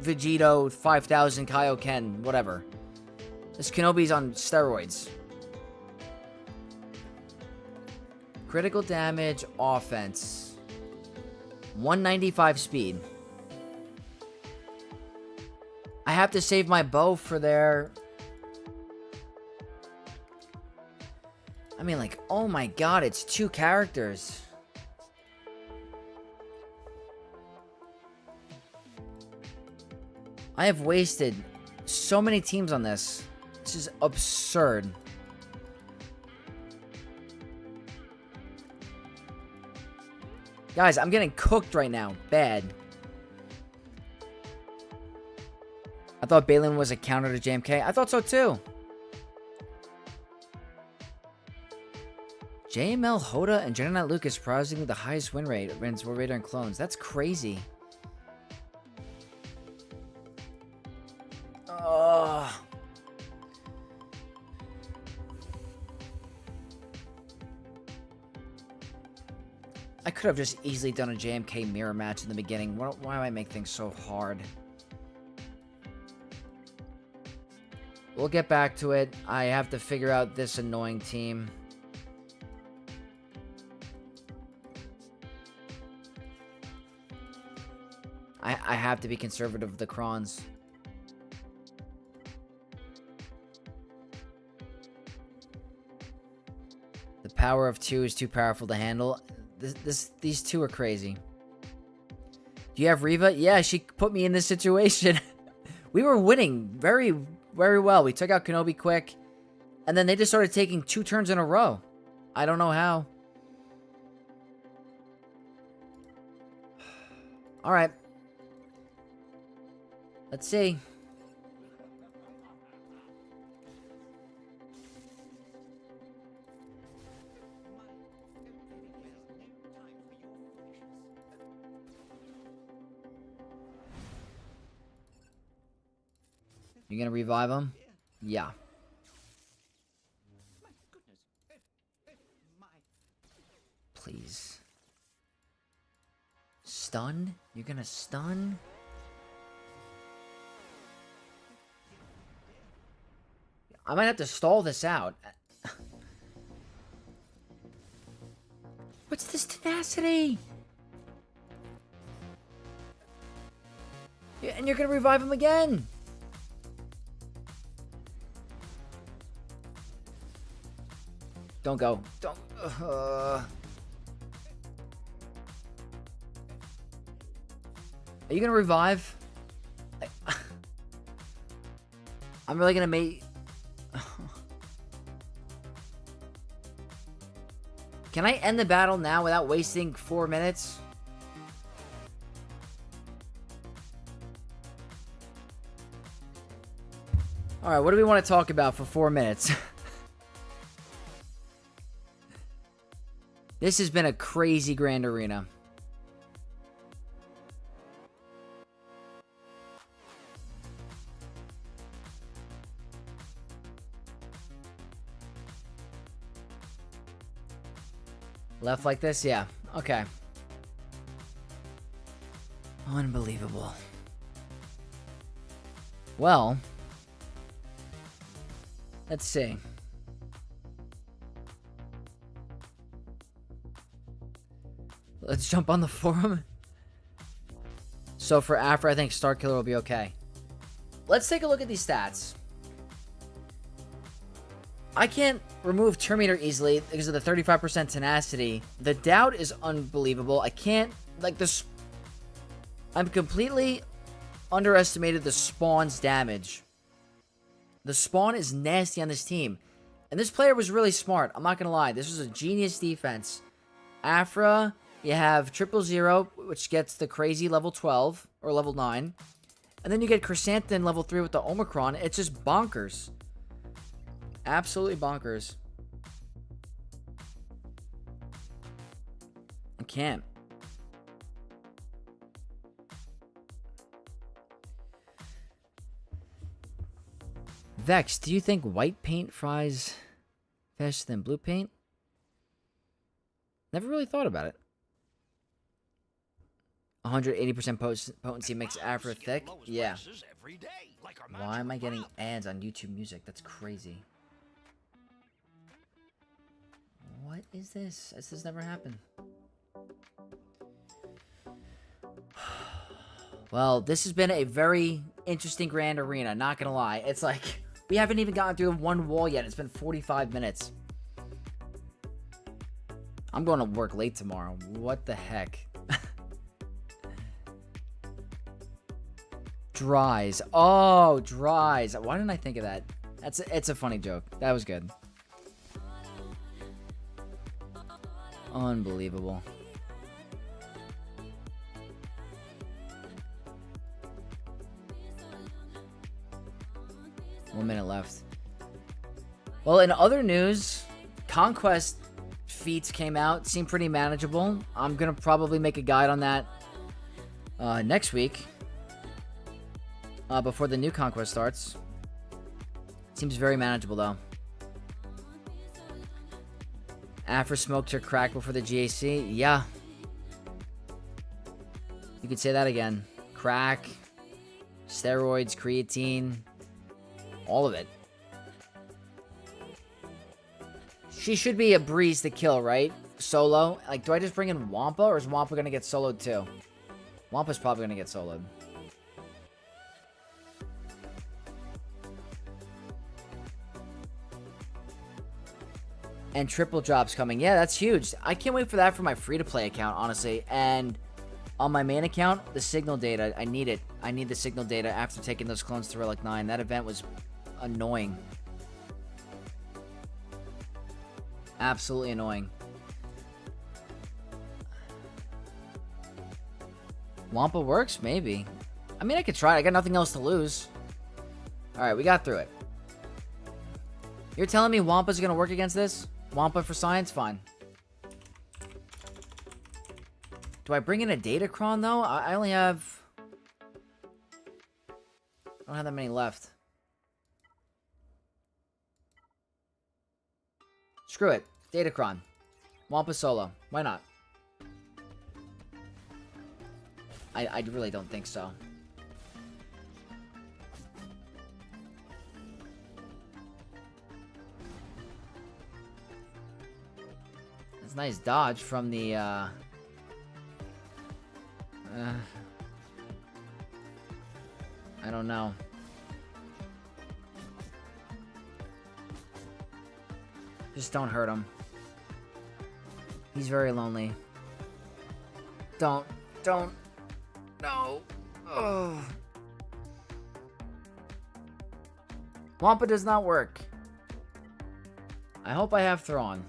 Vegito, 5000, Kaioken, whatever. This Kenobi's on steroids. Critical damage, offense. 195 speed. I have to save my bow for their... I mean, like, oh my god, it's two characters. I have wasted so many teams on this. This is absurd. Guys, I'm getting cooked right now. Bad. I thought Balin was a counter to JMK. I thought so too. JML, Hoda, and Jedi Knight Lucas surprisingly the highest win rate against War Raider and clones. That's crazy. I could have just easily done a JMK mirror match in the beginning. Why do I make things so hard? We'll get back to it. I have to figure out this annoying team. I have to be conservative with the Krons. The power of 2 is too powerful to handle. These two are crazy. Do you have Reva? Yeah, she put me in this situation. We were winning very, very well. We took out Kenobi quick. And then they just started taking 2 turns in a row. I don't know how. Alright. Let's see. You gonna revive him? Yeah. Please. Stun? You're gonna stun? I might have to stall this out. What's this tenacity? Yeah, and you're gonna revive him again. Don't go. Don't. Are you gonna revive? I'm really gonna make... Can I end the battle now without wasting 4 minutes? Alright, what do we want to talk about for 4 minutes? This has been a crazy grand arena. Left like this? Yeah. Okay. Unbelievable. Well, let's see. Let's jump on the forum. So for Aphra, I think Starkiller will be okay. Let's take a look at these stats. I can't remove Terminator easily because of the 35% tenacity. The doubt is unbelievable. I can't, like, this... I'm completely underestimated the spawn's damage. The spawn is nasty on this team. And this player was really smart. I'm not going to lie. This was a genius defense. Aphra, you have 000, which gets the crazy level 12 or level 9. And then you get Chrysanthemum level 3 with the Omicron. It's just bonkers. Absolutely bonkers. I can't. Vex, do you think white paint fries faster than blue paint? Never really thought about it. 180% potency makes Aphra thick? Yeah. Why am I getting ads on YouTube Music? That's crazy. What is this? This has never happened. Well, this has been a very interesting grand arena, not gonna lie. It's like, we haven't even gotten through one wall yet. It's been 45 minutes. I'm going to work late tomorrow. What the heck? Dries. Oh, dries. Why didn't I think of that? It's a funny joke. That was good. Unbelievable. One minute left. Well, in other news, Conquest feats came out. Seemed pretty manageable. I'm going to probably make a guide on that next week. Before the new Conquest starts. Seems very manageable, though. Aphra smoked her crack before the GAC. Yeah. You could say that again. Crack, steroids, creatine, all of it. She should be a breeze to kill, right? Solo. Like, do I just bring in Wampa, or is Wampa going to get soloed too? Wampa's probably gonna get soloed. And triple drops coming. Yeah, that's huge. I can't wait for that for my free-to-play account, honestly. And on my main account, the signal data, I need it. I need the signal data after taking those clones to Relic 9. That event was annoying. Absolutely annoying. Wampa works? Maybe. I mean, I could try. I got nothing else to lose. Alright, we got through it. You're telling me Wampa's gonna work against this? Wampa for science? Fine. Do I bring in a Datacron, though? I only have... I don't have that many left. Screw it. Datacron. Wampa solo. Why not? I really don't think so. It's a nice dodge from the, I don't know. Just don't hurt him. He's very lonely. Don't. No. Ugh. Wampa does not work. I hope I have Thrawn.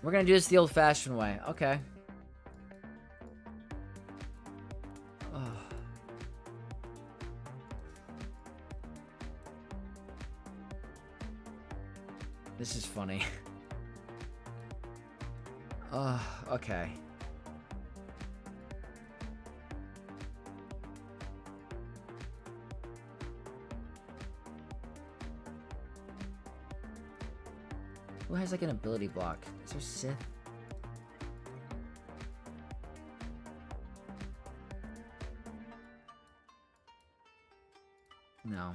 We're gonna do this the old-fashioned way. Okay. Ugh. This is funny. Okay. Who has like an ability block? Is there Sith? No.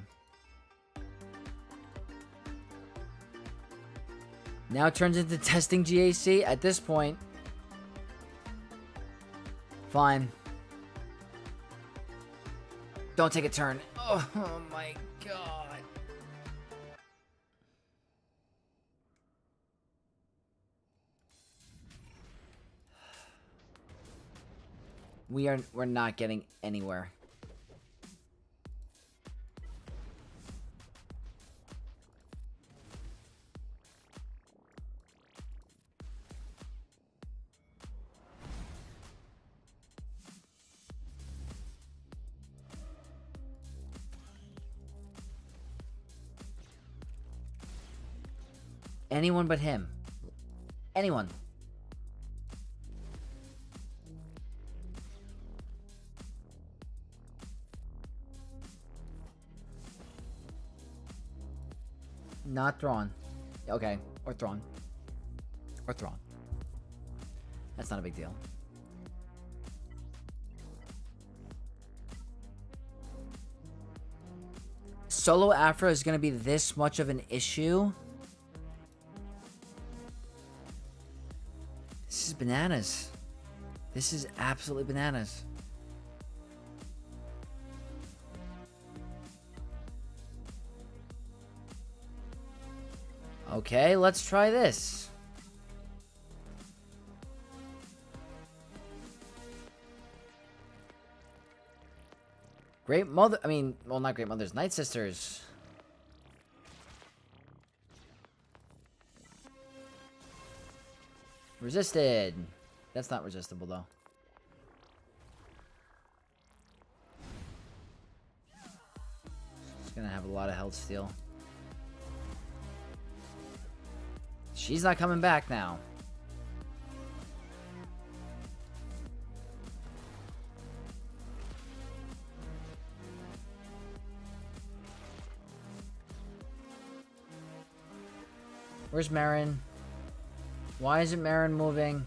Now it turns into testing GAC at this point. Fine. Don't take a turn. Oh my god. We're not getting anywhere. Anyone but him. Anyone. Not Thrawn. Okay. Or Thrawn. Or Thrawn. That's not a big deal. Solo Aphra is going to be this much of an issue? This is bananas. This is absolutely bananas. Okay, let's try this. Great Mother... I mean, well, not Great Mothers. Nightsisters. Resisted. That's not resistible, though. She's gonna have a lot of health steal. She's not coming back now. Where's Marin? Why isn't Marin moving?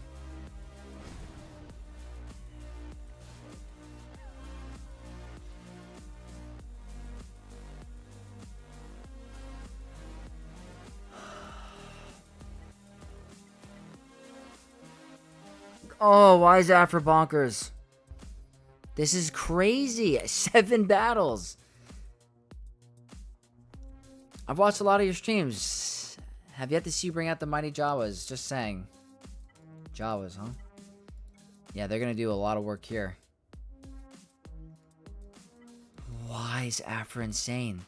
Oh, why is Aphra bonkers? This is crazy. 7 battles. I've watched a lot of your streams. Have yet to see you bring out the mighty Jawas. Just saying. Jawas, huh? Yeah, they're going to do a lot of work here. Why is Aphra insane?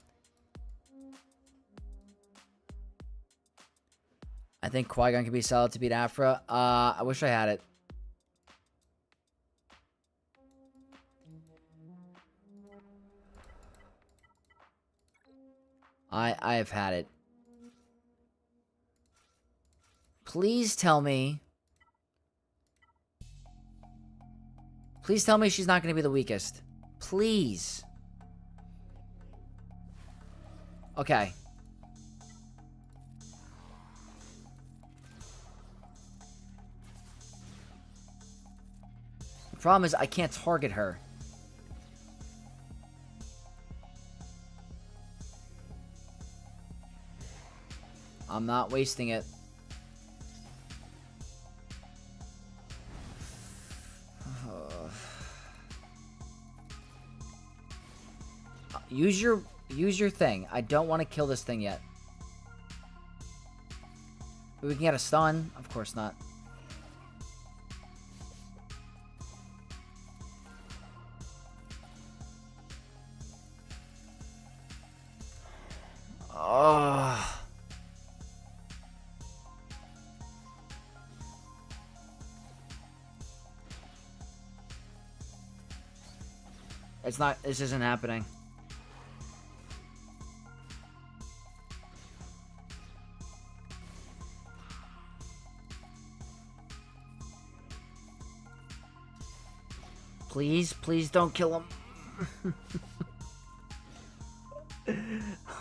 I think Qui-Gon could be solid to beat Aphra. I wish I had it. I have had it. Please tell me. Please tell me she's not going to be the weakest. Please. Okay. The problem is I can't target her. I'm not wasting it. Use your thing. I don't want to kill this thing yet. But we can get a stun. Of course not. Oh. It's not, this isn't happening. Please, please don't kill him.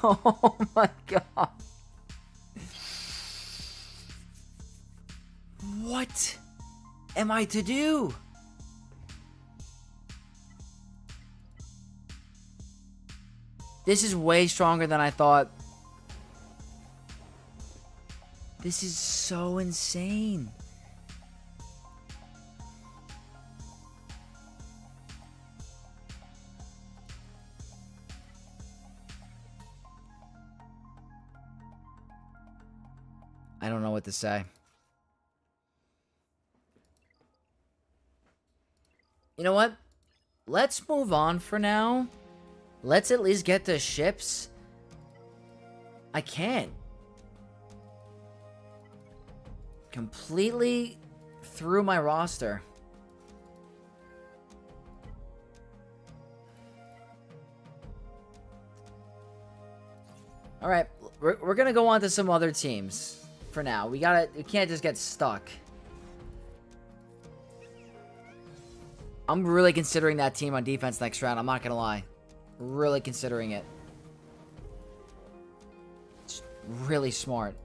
Oh my god. What am I to do? This is way stronger than I thought. This is so insane. I don't know what to say. You know what? Let's move on for now. Let's at least get the ships. I can't. Completely through my roster. Alright, we're gonna go on to some other teams. For now, we can't just get stuck. I'm really considering that team on defense next round, I'm not gonna lie. Really considering it. It's really smart.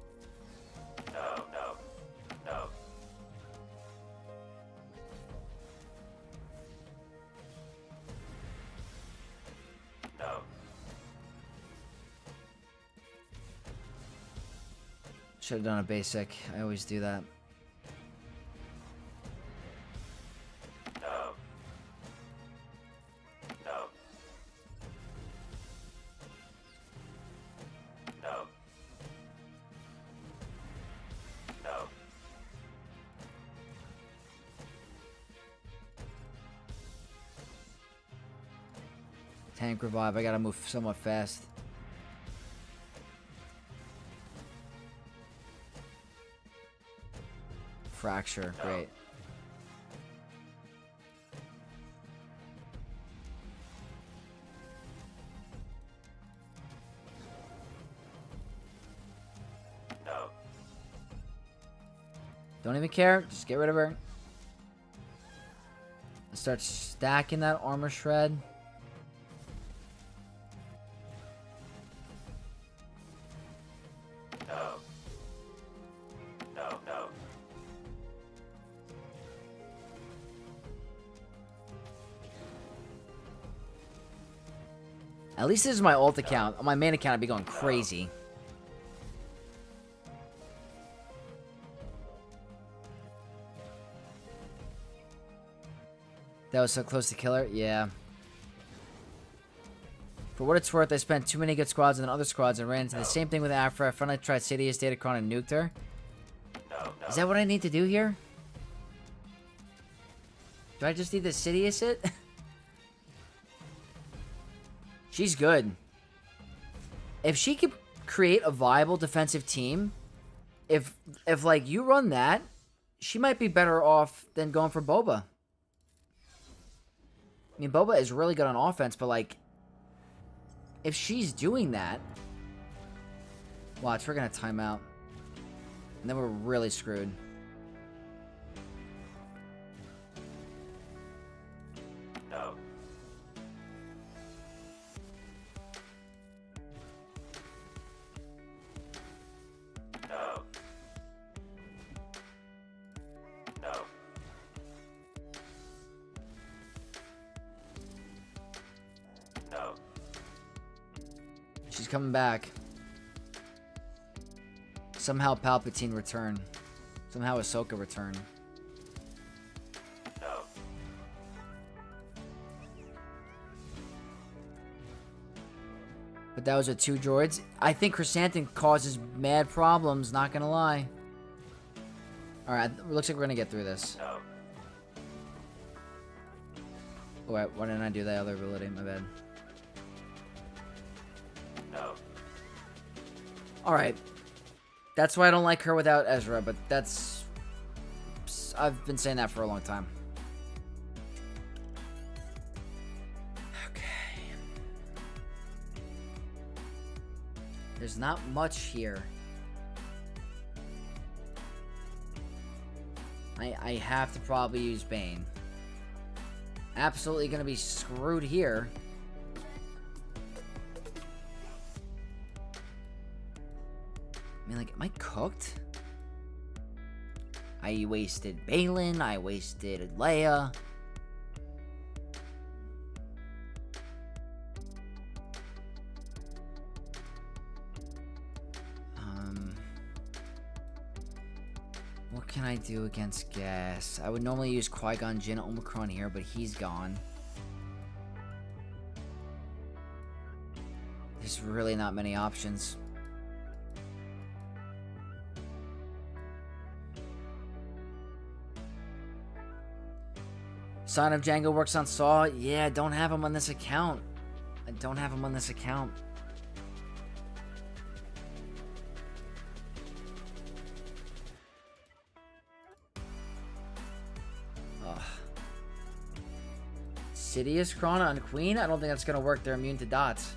No. Should have done a basic. I always do that. No. Tank revive. I gotta move somewhat fast. Fracture. Great. No. Don't even care. Just get rid of her. Start stacking that armor shred. At least this is my ult account. On my main account, I'd be going crazy. That was so close to kill her? Yeah. For what it's worth, I spent too many good squads and other squads and ran into the same thing with Aphra. I finally tried Sidious Datacron and nuked her. Is that what I need to do here? Do I just need to Sidious it? She's good. If she could create a viable defensive team, if like you run that, she might be better off than going for Boba. I mean, Boba is really good on offense, but like, if she's doing that, watch, we're gonna time out, and then we're really screwed. No. No. No. No. She's coming back. Somehow Palpatine returned. Somehow Ahsoka returned. No. But that was with 2 droids. I think Chrysanthemum causes mad problems, not gonna lie. Alright, looks like we're gonna get through this. No. Oh, wait, why didn't I do that other ability? My bad. No. Alright. That's why I don't like her without Ezra, but that's... I've been saying that for a long time. Okay. There's not much here. I have to probably use Bane. Absolutely gonna be screwed here. I mean, like, am I cooked? I wasted Balin, I wasted Leia. What can I do against Gas? I would normally use Qui-Gon Jinn Omicron here, but he's gone. There's really not many options. Son of Django works on Saw. Yeah, I don't have him on this account. I don't have him on this account. Ugh. Sidious Krana on Queen? I don't think that's gonna work. They're immune to dots.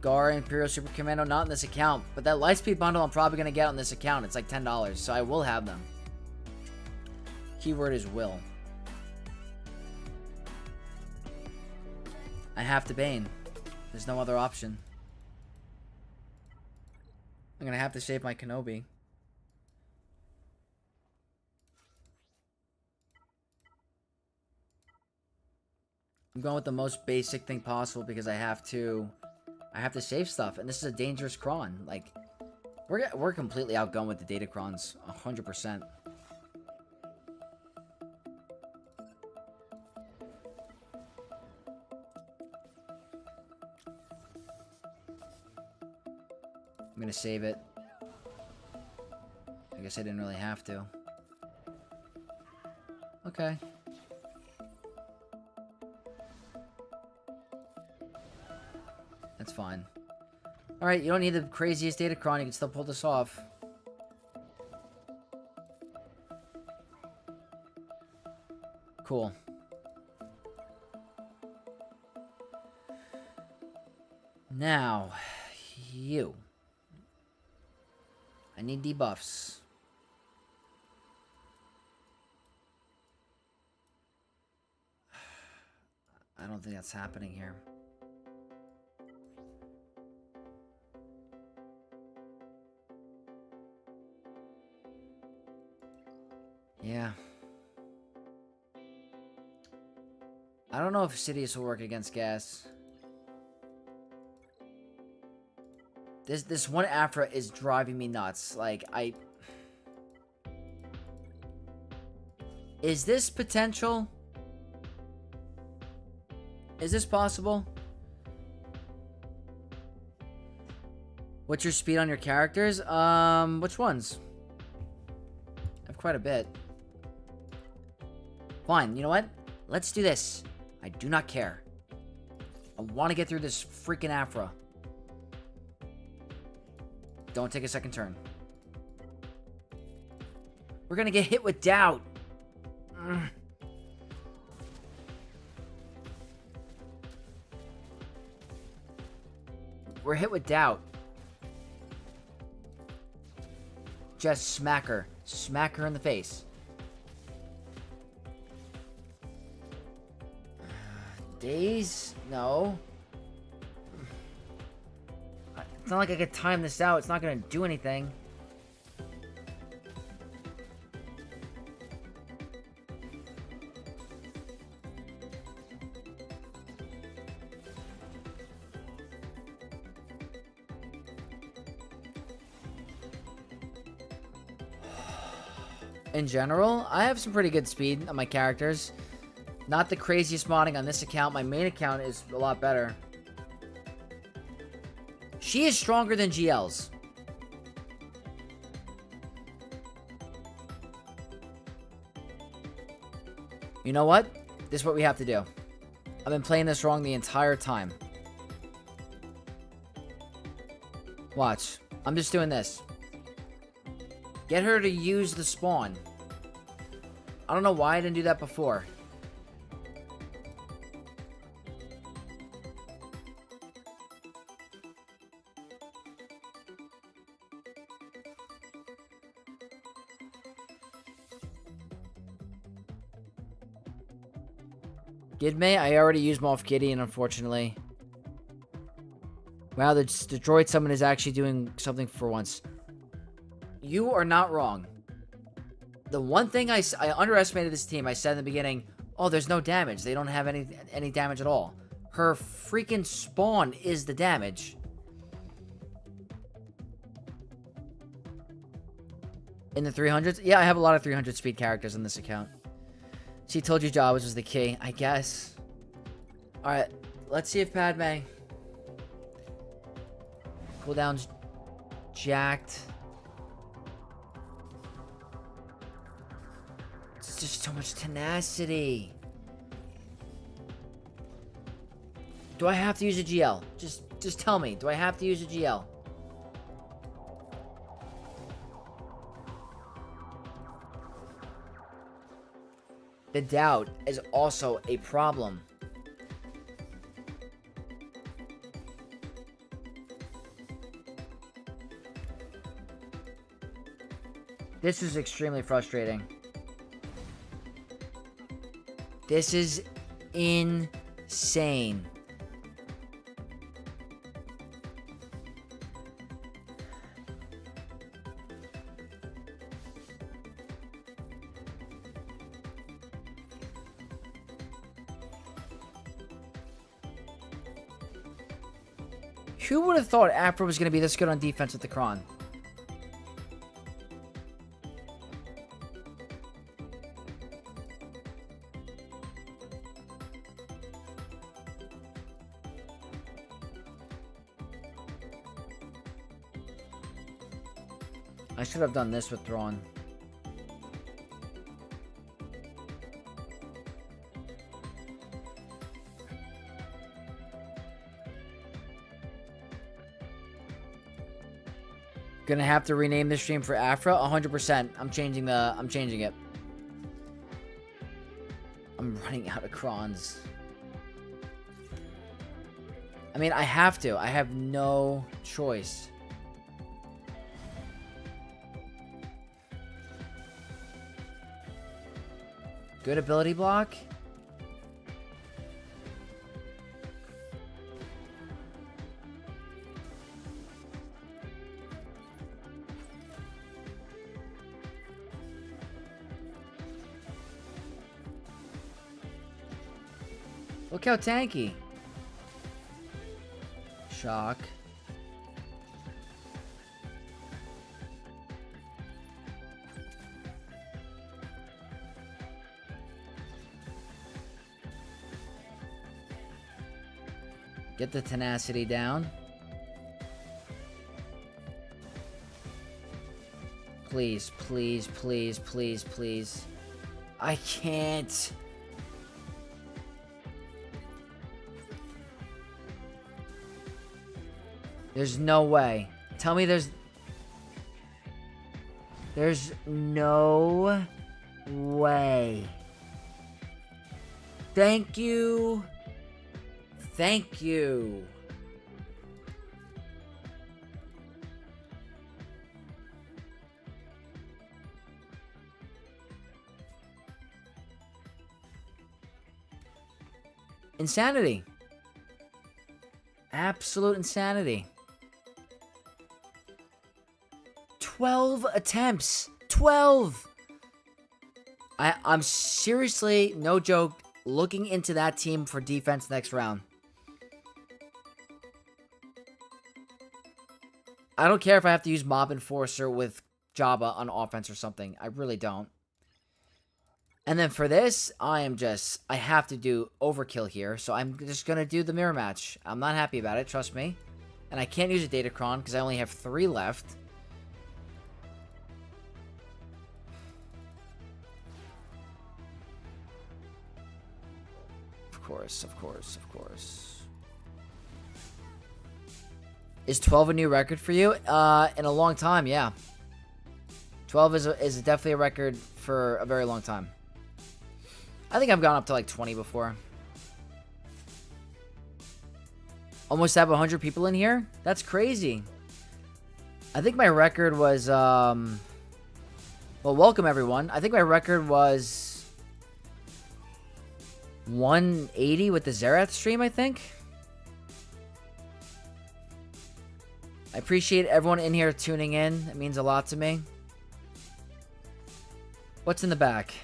Gar Imperial Super Commando, not in this account. But that Lightspeed bundle I'm probably gonna get on this account. It's like $10, so I will have them. Keyword is will. I have to Bane. There's no other option. I'm gonna have to save my Kenobi. I'm going with the most basic thing possible because I have to save stuff, and this is a dangerous cron. Like, we're completely outgunned with the Datacrons, 100%. I'm gonna save it. I guess I didn't really have to. Okay. That's fine. Alright, you don't need the craziest Datacron, you can still pull this off. Cool. Now, you. I need debuffs. I don't think that's happening here. Yeah. I don't know if Sidious will work against Gas. This one Aphra is driving me nuts. Like, Is this potential? Is this possible? What's your speed on your characters? Which ones? I have quite a bit. Fine, you know what? Let's do this. I do not care. I want to get through this freaking Aphra. Don't take a second turn. We're gonna get hit with doubt. We're hit with doubt. Just smack her. Smack her in the face. Days? No. It's not like I could time this out. It's not gonna do anything. In general, I have some pretty good speed on my characters. Not the craziest modding on this account. My main account is a lot better. She is stronger than GL's. You know what? This is what we have to do. I've been playing this wrong the entire time. Watch. I'm just doing this. Get her to use the spawn. I don't know why I didn't do that before. Gidme? I already used Moff Gideon, unfortunately. Wow, the droid summon is actually doing something for once. You are not wrong. The one thing I underestimated this team, I said in the beginning, oh, there's no damage. They don't have any damage at all. Her freaking spawn is the damage. In the 300s? Yeah, I have a lot of 300 speed characters in this account. She told you Jawas was the key, I guess. Alright, let's see if Padme... Cooldown's jacked. It's just so much tenacity. Do I have to use a GL? Just tell me. Do I have to use a GL? The doubt is also a problem. This is extremely frustrating. This is insane. Who would have thought Aphra was going to be this good on defense with the Kron? I should have done this with Thrawn. Gonna have to rename this stream for Aphra? 100%. I'm changing it. I'm running out of Krons. I mean, I have to. I have no choice. Good ability block. Look how tanky. Shock. Get the tenacity down. Please, please, please, please, please. I can't. There's no way. Tell me there's no way. Thank you. Thank you. Insanity. Absolute insanity. 12 attempts. 12! I'm seriously, no joke, looking into that team for defense next round. I don't care if I have to use Mob Enforcer with Jabba on offense or something. I really don't. And then for this, I have to do overkill here. So I'm just going to do the mirror match. I'm not happy about it, trust me. And I can't use a Datacron because I only have 3 left. Of course, of course, of course. Is 12 a new record for you? In a long time, yeah. 12 is definitely a record for a very long time. I think I've gone up to like 20 before. Almost have 100 people in here? That's crazy. I think my record was, well, welcome everyone. I think my record was 180 with the Zerath stream, I think. I appreciate everyone in here tuning in. It means a lot to me. What's in the back?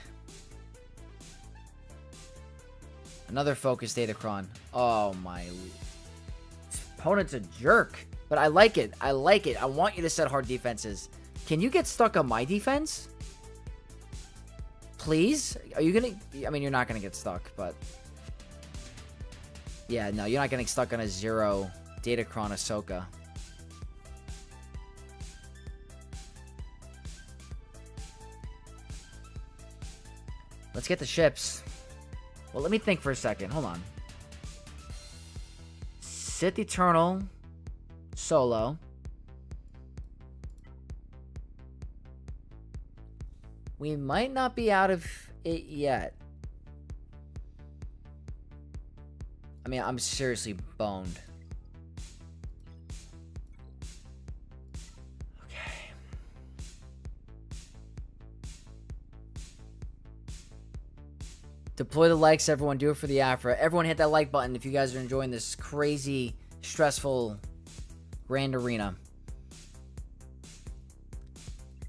Another focus Datacron. Oh my. Opponent's a jerk. But I like it. I like it. I want you to set hard defenses. Can you get stuck on my defense? Please? Are you gonna... I mean, you're not gonna get stuck, but... Yeah, no, you're not getting stuck on a 0 Datacron Ahsoka. Let's get the ships. Well, let me think for a second. Hold on. Sith Eternal. Solo. We might not be out of it yet. I mean, I'm seriously boned. Deploy the likes, everyone. Do it for the Aphra. Everyone hit that like button if you guys are enjoying this crazy, stressful, grand arena.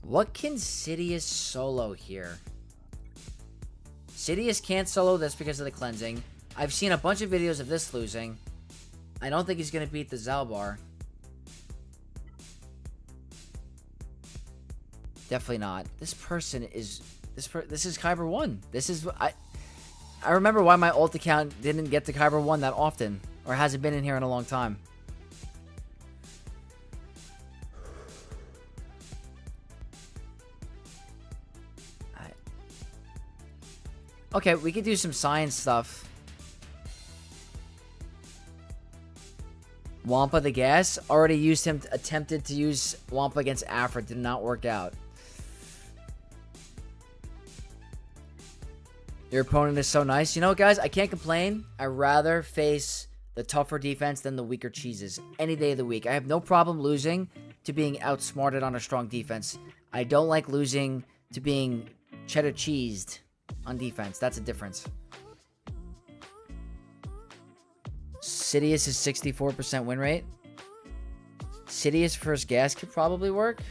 What can Sidious solo here? Sidious can't solo this because of the cleansing. I've seen a bunch of videos of this losing. I don't think he's going to beat the Zalbar. Definitely not. This person is... This is Kyber 1. This is... I remember why my ult account didn't get to Kyber 1 that often. Or hasn't been in here in a long time. Okay, we could do some science stuff. Wampa the gas. Already used him. Attempted to use Wampa against Aphra. Did not work out. Your opponent is so nice. You know, guys, I can't complain. I'd rather face the tougher defense than the weaker cheeses any day of the week. I have no problem losing to being outsmarted on a strong defense. I don't like losing to being cheddar cheesed on defense. That's a difference. Sidious is 64% win rate. Sidious first gas could probably work.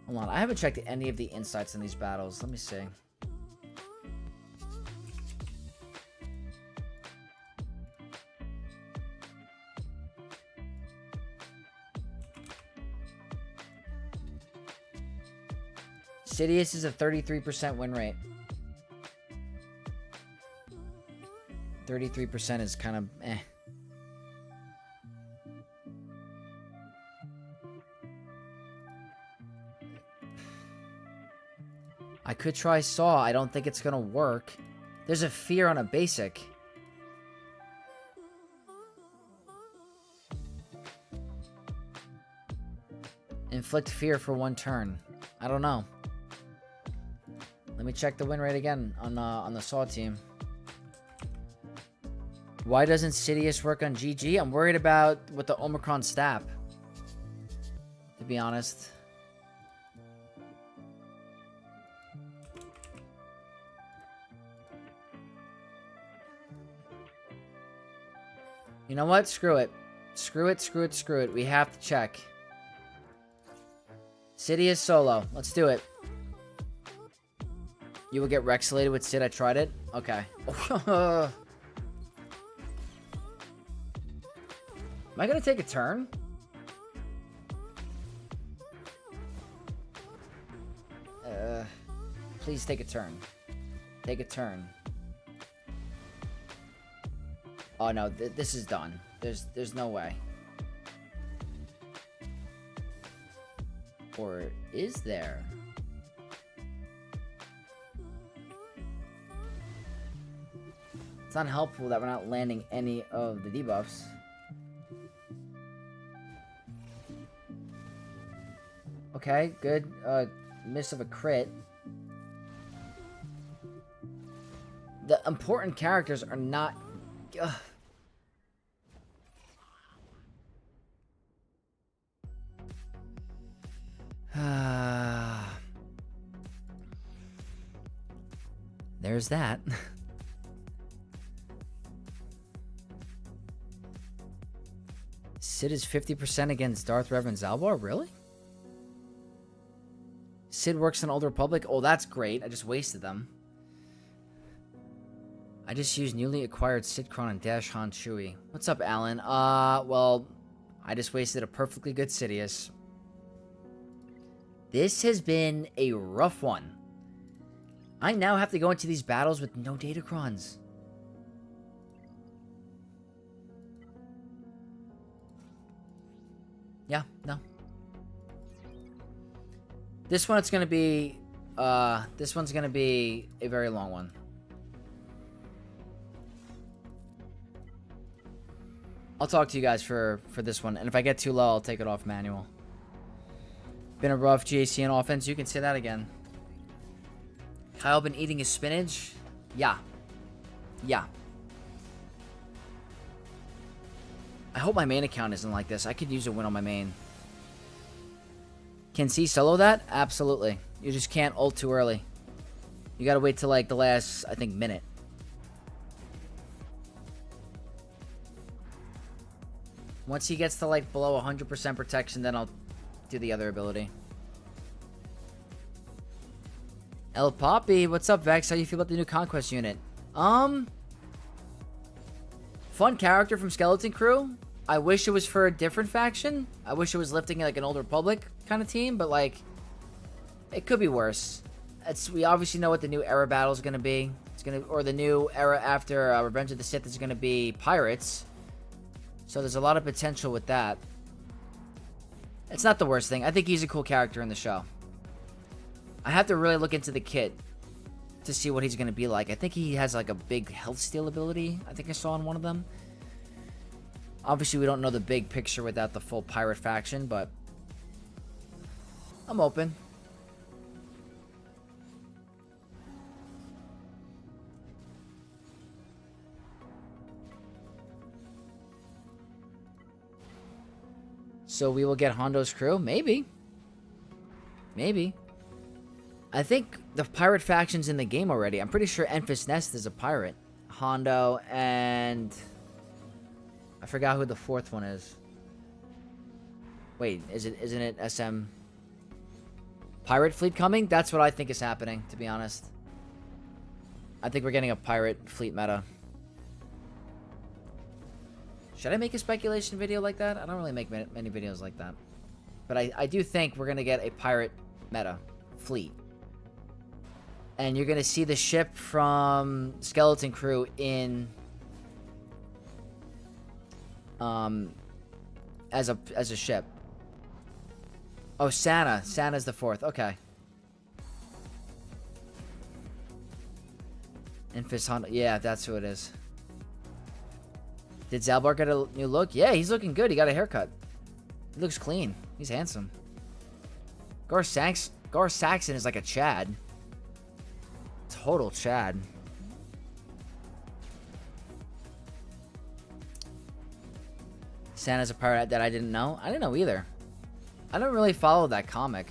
Hold on. I haven't checked any of the insights in these battles. Let me see. Sidious is a 33% win rate. 33% is kind of eh. I could try Saw. I don't think it's gonna work. There's a fear on a basic. Inflict fear for 1 turn. I don't know. Let me check the win rate again on the Saw team. Why doesn't Sidious work on GG? I'm worried about with the Omicron stab. To be honest. You know what? Screw it. Screw it, screw it, screw it. We have to check. Sidious solo. Let's do it. You will get Rexalated with Sid. I tried it. Okay. Am I gonna take a turn? Please take a turn. Take a turn. Oh no, this is done. There's no way. Or is there? It's not helpful that we're not landing any of the debuffs. Okay, good. Miss of a crit. The important characters are not... Ugh. There's that. Sid is 50% against Darth Revan Zalbar? Really? Sid works in Old Republic? Oh, that's great. I just wasted them. I just used newly acquired Sidcron and Dash Han Chewie. What's up, Alan? Well, I just wasted a perfectly good Sidious. This has been a rough one. I now have to go into these battles with no Datacrons. Yeah, no. This one, it's gonna be, this one's gonna be a very long one. I'll talk to you guys for this one, and if I get too low, I'll take it off manual. Been a rough GAC in offense. You can say that again. Kyle been eating his spinach? Yeah. Yeah. I hope my main account isn't like this. I could use a win on my main. Can C solo that? Absolutely. You just can't ult too early. You gotta wait till like the last, I think, minute. Once he gets to like below 100% protection, then I'll do the other ability. El Poppy, what's up, Vex? How you feel about the new conquest unit? Fun character from Skeleton Crew. I wish it was for a different faction. I wish it was lifting like an Old Republic kind of team, but like, it could be worse. We obviously know what the new era battle is gonna be. Or the new era after Revenge of the Sith is gonna be pirates. So there's a lot of potential with that. It's not the worst thing. I think he's a cool character in the show. I have to really look into the kit to see what he's going to be like. I think he has like a big health steal ability. I think I saw in one of them. Obviously, we don't know the big picture without the full pirate faction, but I'm open. So we will get Hondo's crew? Maybe. Maybe. I think the pirate faction's in the game already. I'm pretty sure Enfys Nest is a pirate. Hondo and... I forgot who the fourth one is. Wait, isn't it SM? Pirate fleet coming? That's what I think is happening, to be honest. I think we're getting a pirate fleet meta. Should I make a speculation video like that? I don't really make many videos like that. But I do think we're going to get a pirate meta fleet. And you're going to see the ship from Skeleton Crew in... as a ship. Oh, Santa. Santa's the fourth. Okay. Infist Honda. Yeah, that's who it is. Did Zalbar get a new look? Yeah, he's looking good. He got a haircut. He looks clean. He's handsome. Gar Saxon is like a Chad. Total Chad. Santa's a pirate that I didn't know. I didn't know either. I don't really follow that comic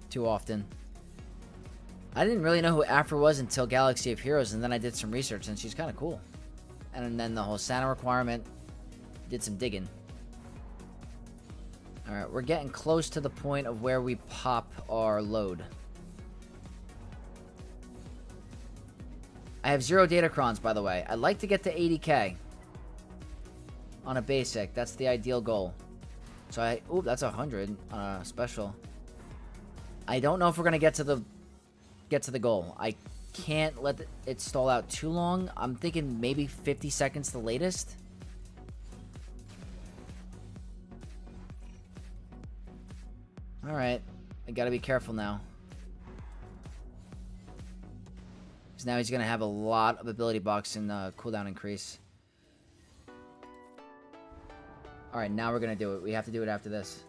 too often. I didn't really know who Aphra was until Galaxy of Heroes, and then I did some research, and she's kind of cool. And then the whole Santa requirement, did some digging. Alright, we're getting close to the point of where we pop our load. I have 0 datacrons, by the way. I'd like to get to 80k on a basic. That's the ideal goal. So ooh, that's 100 on a special. I don't know if we're gonna get to the goal. I can't let it stall out too long. I'm thinking maybe 50 seconds the latest. Alright. I gotta be careful now. Because now he's gonna have a lot of ability box and cooldown increase. Alright, now we're gonna do it. We have to do it after this.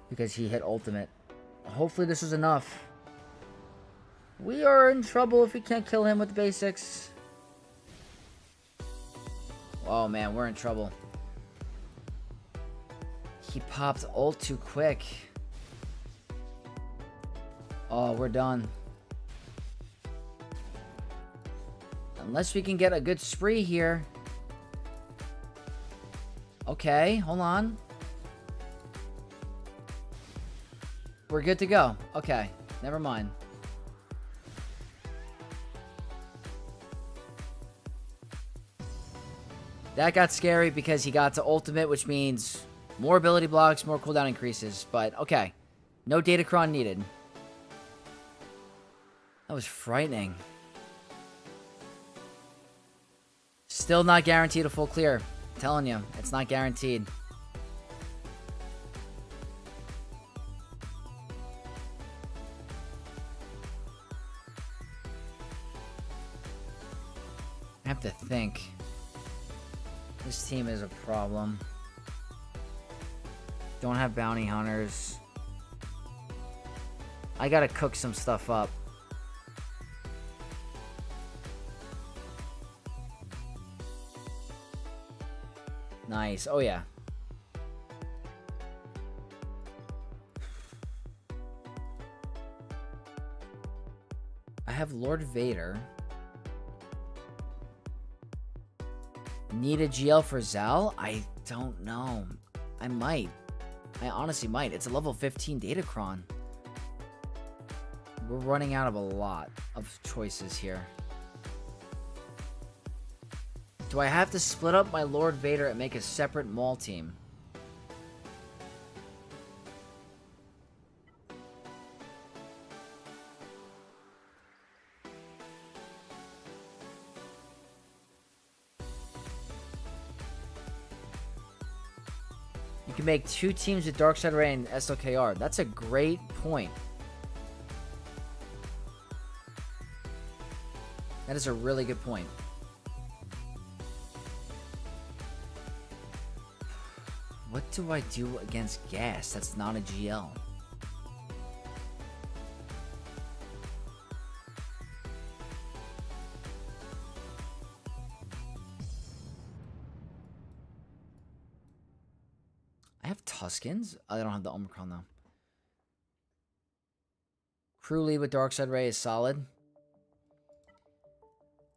Because he hit ultimate. Hopefully this is enough. We are in trouble if we can't kill him with the basics. Oh man, we're in trouble. He popped ult too quick. Oh, we're done. Unless we can get a good spree here. Okay, hold on. We're good to go. Okay, never mind. That got scary because he got to ultimate, which means more ability blocks, more cooldown increases. But, okay. No datacron needed. That was frightening. Still not guaranteed a full clear. I'm telling you, it's not guaranteed. I have to think. This team is a problem. Don't have bounty hunters. I gotta cook some stuff up. Nice. Oh, yeah. I have Lord Vader. Need a GL for Zal? I don't know. I might. I honestly might. It's a level 15 Datacron. We're running out of a lot of choices here. Do I have to split up my Lord Vader and make a separate Maul team? You can make 2 teams with Darkside Ray and SLKR. That's a great point. That is a really good point. What do I do against Gas? That's not a GL. I have Tuskens? I don't have the Omicron though. Crew lead with Darkside Ray is solid.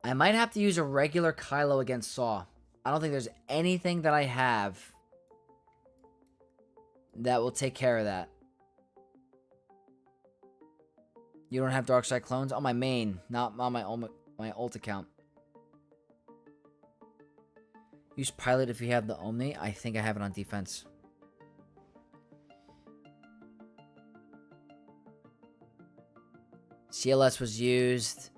I might have to use a regular Kylo against Saw. I don't think there's anything that I have that will take care of that. You don't have Darkside clones? On my main, not on my ult account. Use pilot if you have the Omni. I think I have it on defense. CLS was used.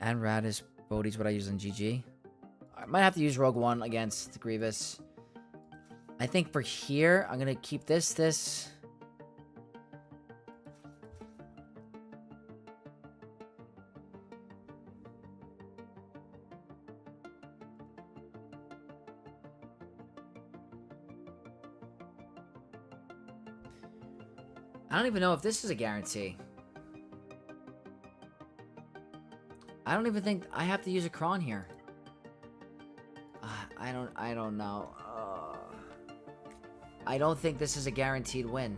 And Radis Bodhi's what I use on GG. I might have to use Rogue One against Grievous. I think for here, I'm going to keep this. I don't even know if this is a guarantee. I don't even think I have to use a cron here. I don't know. I don't think this is a guaranteed win.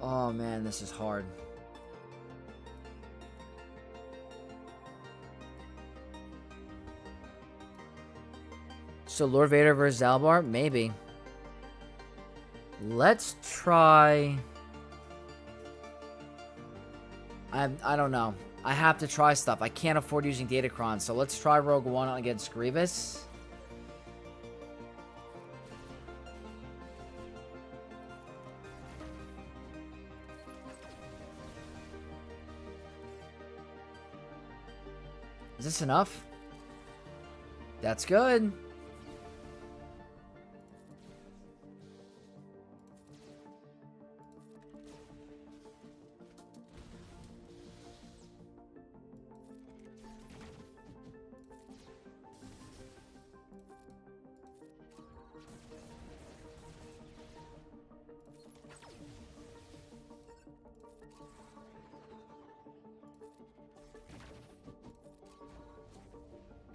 Oh man, this is hard. So Lord Vader versus Zalbar? Maybe. Let's try... I don't know. I have to try stuff. I can't afford using Datacron, so let's try Rogue One against Grievous. Is this enough? That's good.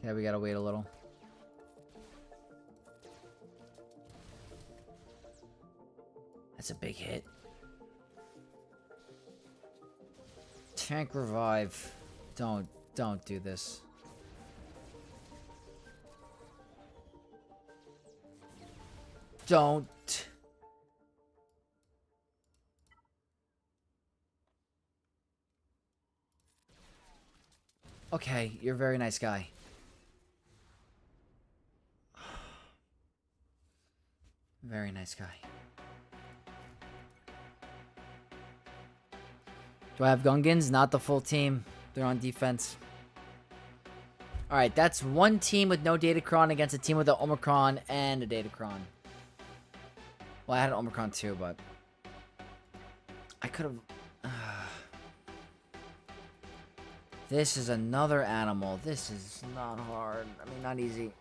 Okay, we gotta wait a little. That's a big hit. Tank revive. Don't do this. Don't. Okay, you're a very nice guy. Very nice guy. Do I have Gungans? Not the full team. They're on defense. Alright, that's one team with no Datacron against a team with an Omicron and a Datacron. Well, I had an Omicron too, but... I could have... This is another animal. This is not hard. I mean, not easy.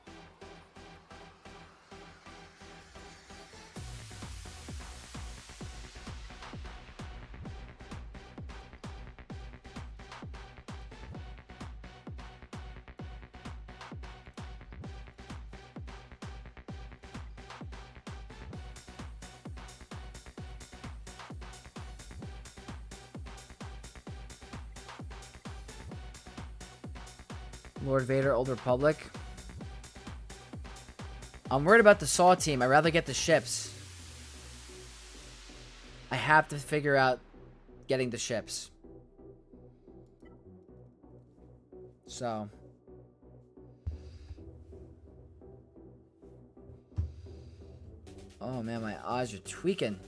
Lord Vader, Old Republic. I'm worried about the Saw team. I'd rather get the ships. I have to figure out getting the ships. So. Oh man, my eyes are tweaking.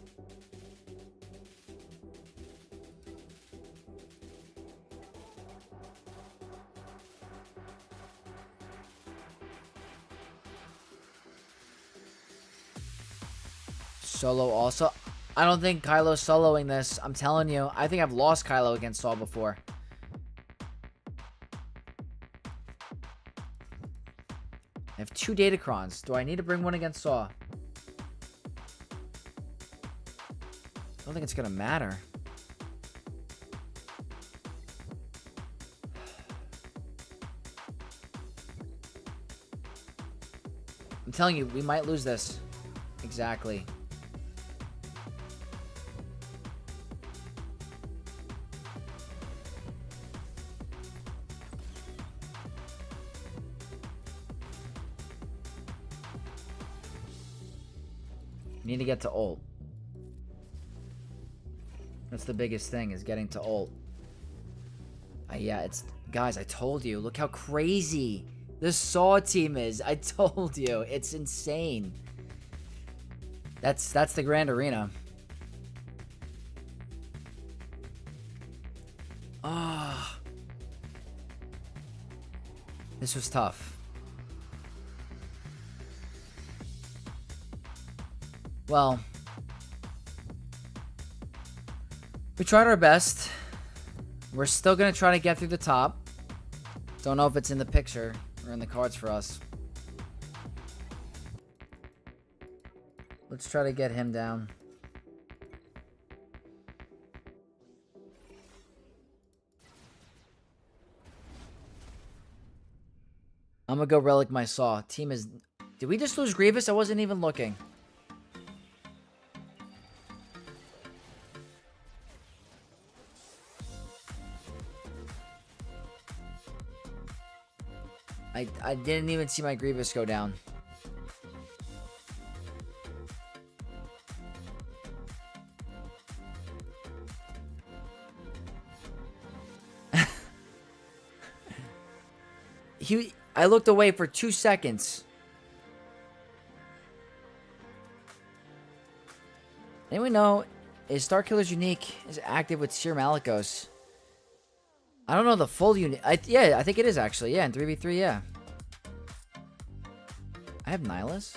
Solo also. I don't think Kylo's soloing this. I'm telling you. I think I've lost Kylo against Saw before. I have 2 Datacrons. Do I need to bring one against Saw? I don't think it's going to matter. I'm telling you, we might lose this. Exactly. Need to get to ult. That's the biggest thing, is getting to ult. Yeah, it's... Guys, I told you. Look how crazy the Saw team is. I told you. It's insane. That's the Grand Arena. Ah. This was tough. Well, we tried our best. We're still going to try to get through the top. Don't know if it's in the picture or in the cards for us. Let's try to get him down. I'm gonna go relic my saw. Team is... Did we just lose Grievous? I wasn't even looking. I didn't even see my Grievous go down. I looked away for 2 seconds. Anyone know, is Starkiller's unique is active with Seer Malicos? I don't know the full unit. Yeah, I think it is actually. Yeah, in 3v3, yeah. I have Nihilus.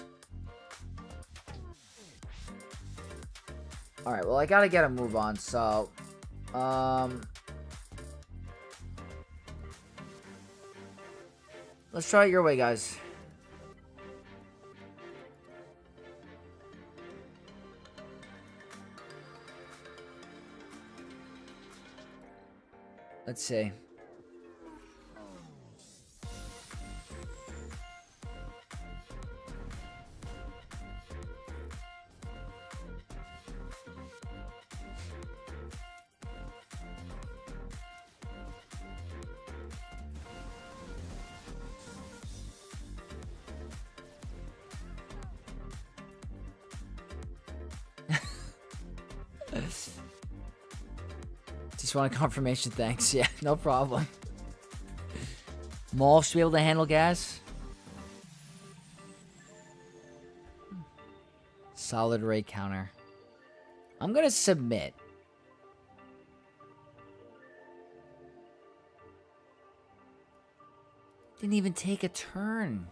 Alright, well, I gotta get a move on, so... Let's try it your way, guys. Let's see. Just want a confirmation, thanks. Yeah, no problem. Maul should be able to handle gas. Solid ray counter. I'm gonna submit. Didn't even take a turn.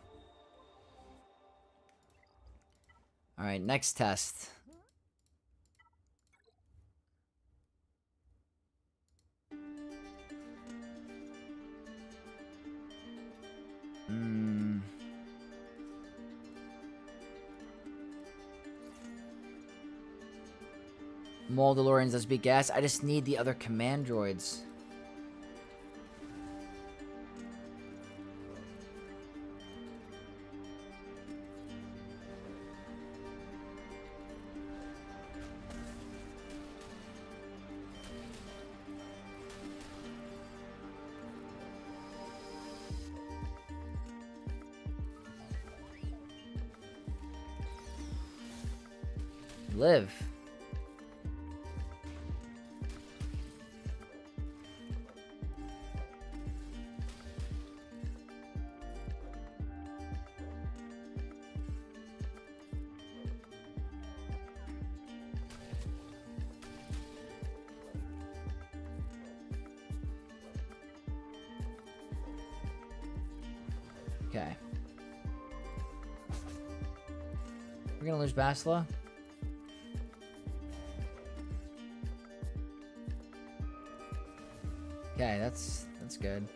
Alright, next test. Maul DeLoreans does beat gas. I just need the other command droids. Live. Okay. We're gonna lose Basila. Okay, that's good.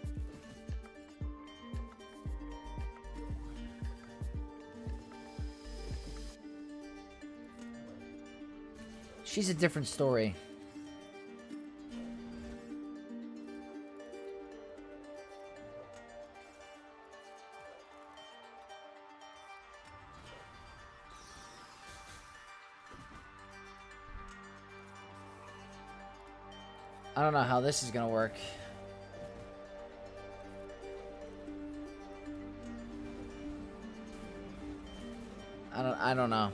She's a different story. I don't know how this is gonna work. I don't know.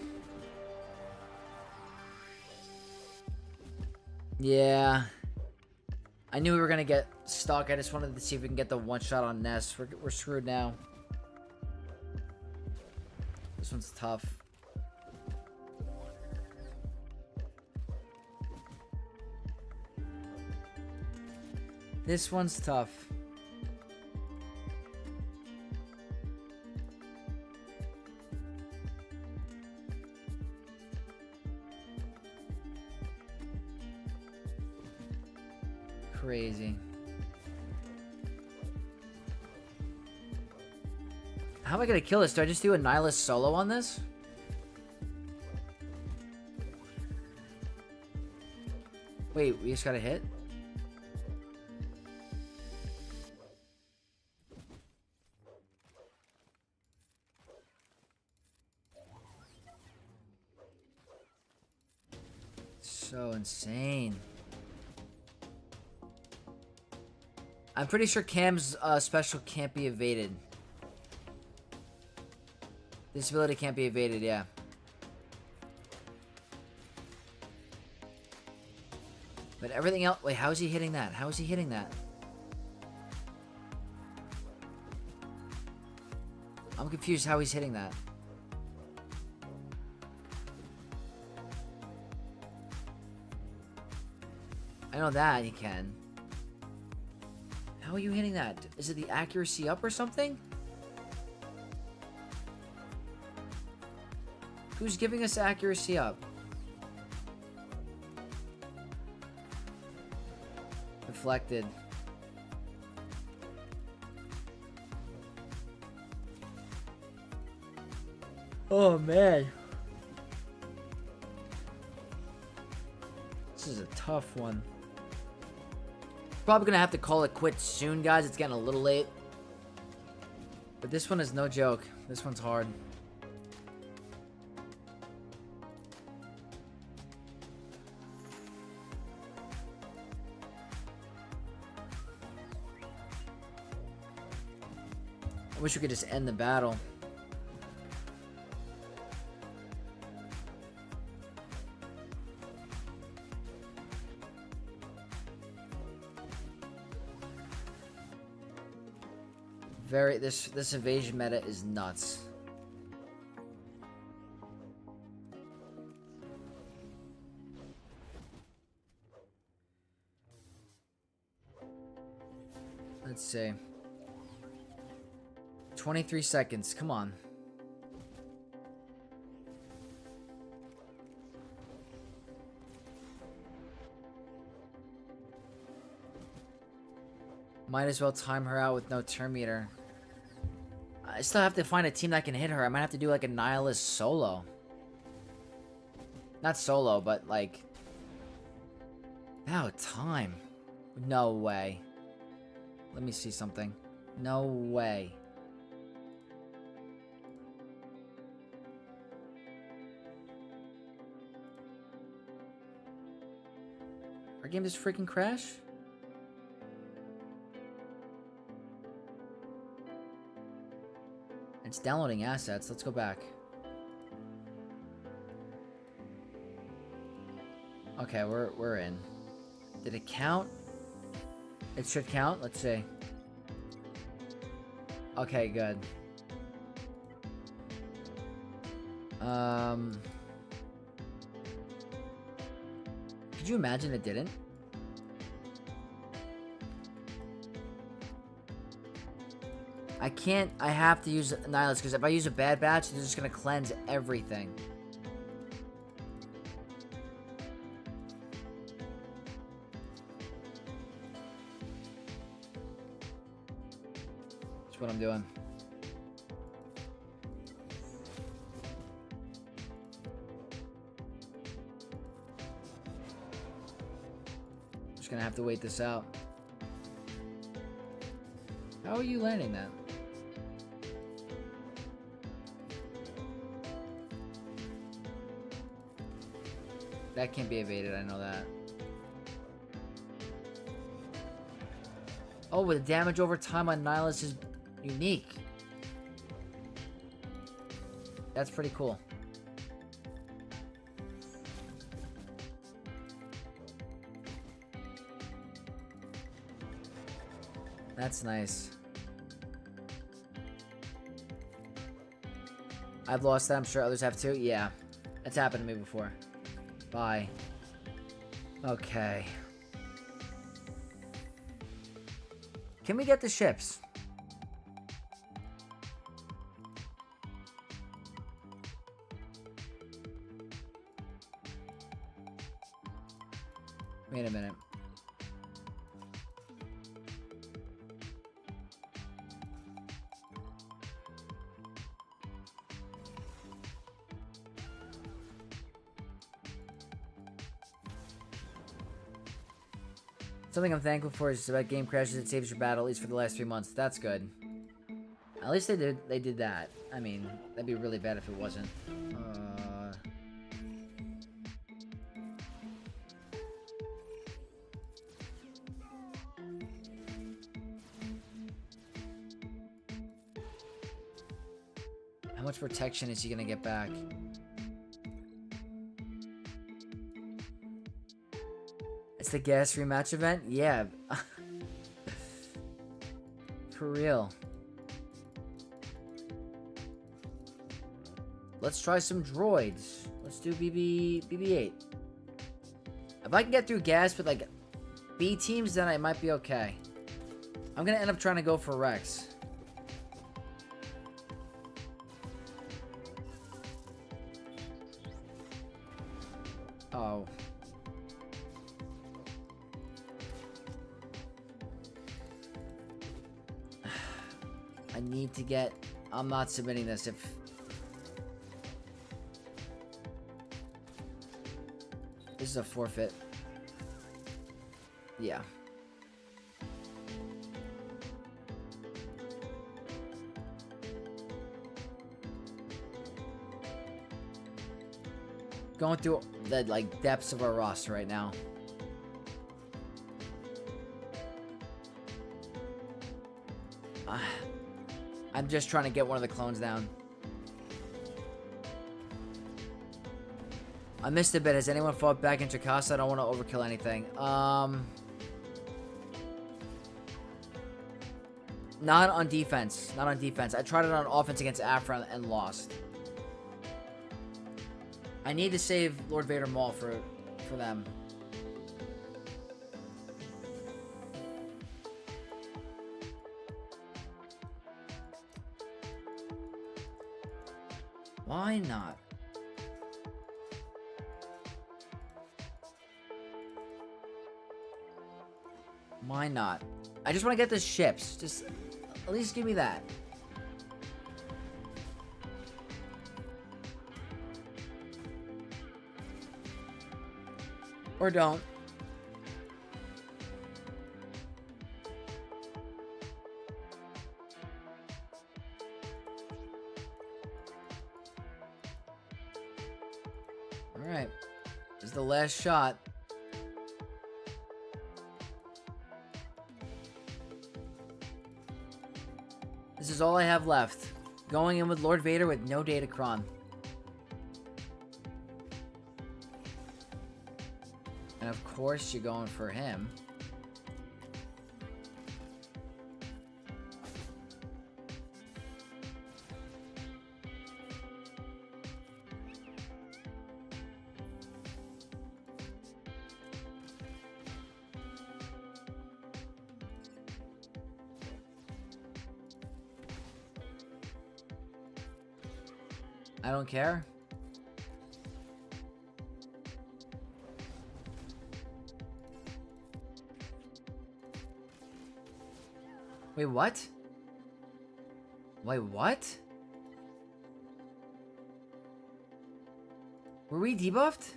Yeah. I knew we were gonna get stuck. I just wanted to see if we can get the one shot on Ness. We're screwed now. This one's tough. This one's tough. Crazy. How am I gonna kill this? Do I just do a Nihilus solo on this? Wait, we just got a hit? So insane. I'm pretty sure Cam's special can't be evaded. This ability can't be evaded, yeah. But everything else... Wait, how is he hitting that? How is he hitting that? I'm confused how he's hitting that. I know that he can. How are you hitting that? Is it the accuracy up or something? Who's giving us accuracy up? Deflected. Oh man. This is a tough one. Probably gonna have to call it quits soon, guys. It's getting a little late. But this one is no joke. This one's hard. I wish we could just end the battle. This evasion meta is nuts. Let's see. 23 seconds. Come on. Might as well time her out with no turn meter. I still have to find a team that can hit her. I might have to do like a nihilist solo. Not solo, but like... Now time. No way. Let me see something. No way. Our game just freaking crash? It's downloading assets. Let's go back. Okay, we're in. Did it count? It should count. Let's see. Okay, good. Could you imagine it didn't? I can't, I have to use Nihilist, because if I use a bad batch, it's just going to cleanse everything. That's what I'm doing. Just going to have to wait this out. How are you landing that? That can't be evaded, I know that. Oh, but the damage over time on Nihilist is unique. That's pretty cool. That's nice. I've lost that, I'm sure others have too. Yeah, that's happened to me before. Bye. Okay. Can we get the ships? Wait a minute. Something I'm thankful for is about game crashes. It saves your battle, at least for the last 3 months. That's good. At least they did that. I mean, that'd be really bad if it wasn't. How much protection is he gonna get back? It's the gas rematch event? Yeah. For real. Let's try some droids. Let's do BB-8. If I can get through gas with like B teams, then I might be okay. I'm gonna end up trying to go for Rex. Oh. I need to get... I'm not submitting this if... This is a forfeit. Yeah. Going through the, like, depths of our roster right now. I'm just trying to get one of the clones down. I missed a bit. Has anyone fought back in Jocasta? I don't want to overkill anything. Not on defense. Not on defense. I tried it on offense against Aphra and lost. I need to save Lord Vader Maul for them. Why not? Why not? I just want to get the ships. Just at least give me that. Or don't. Alright. This is the last shot. This is all I have left. Going in with Lord Vader with no Datacron. And of course you're going for him. I don't care. Wait, what? Wait, what? Were we debuffed?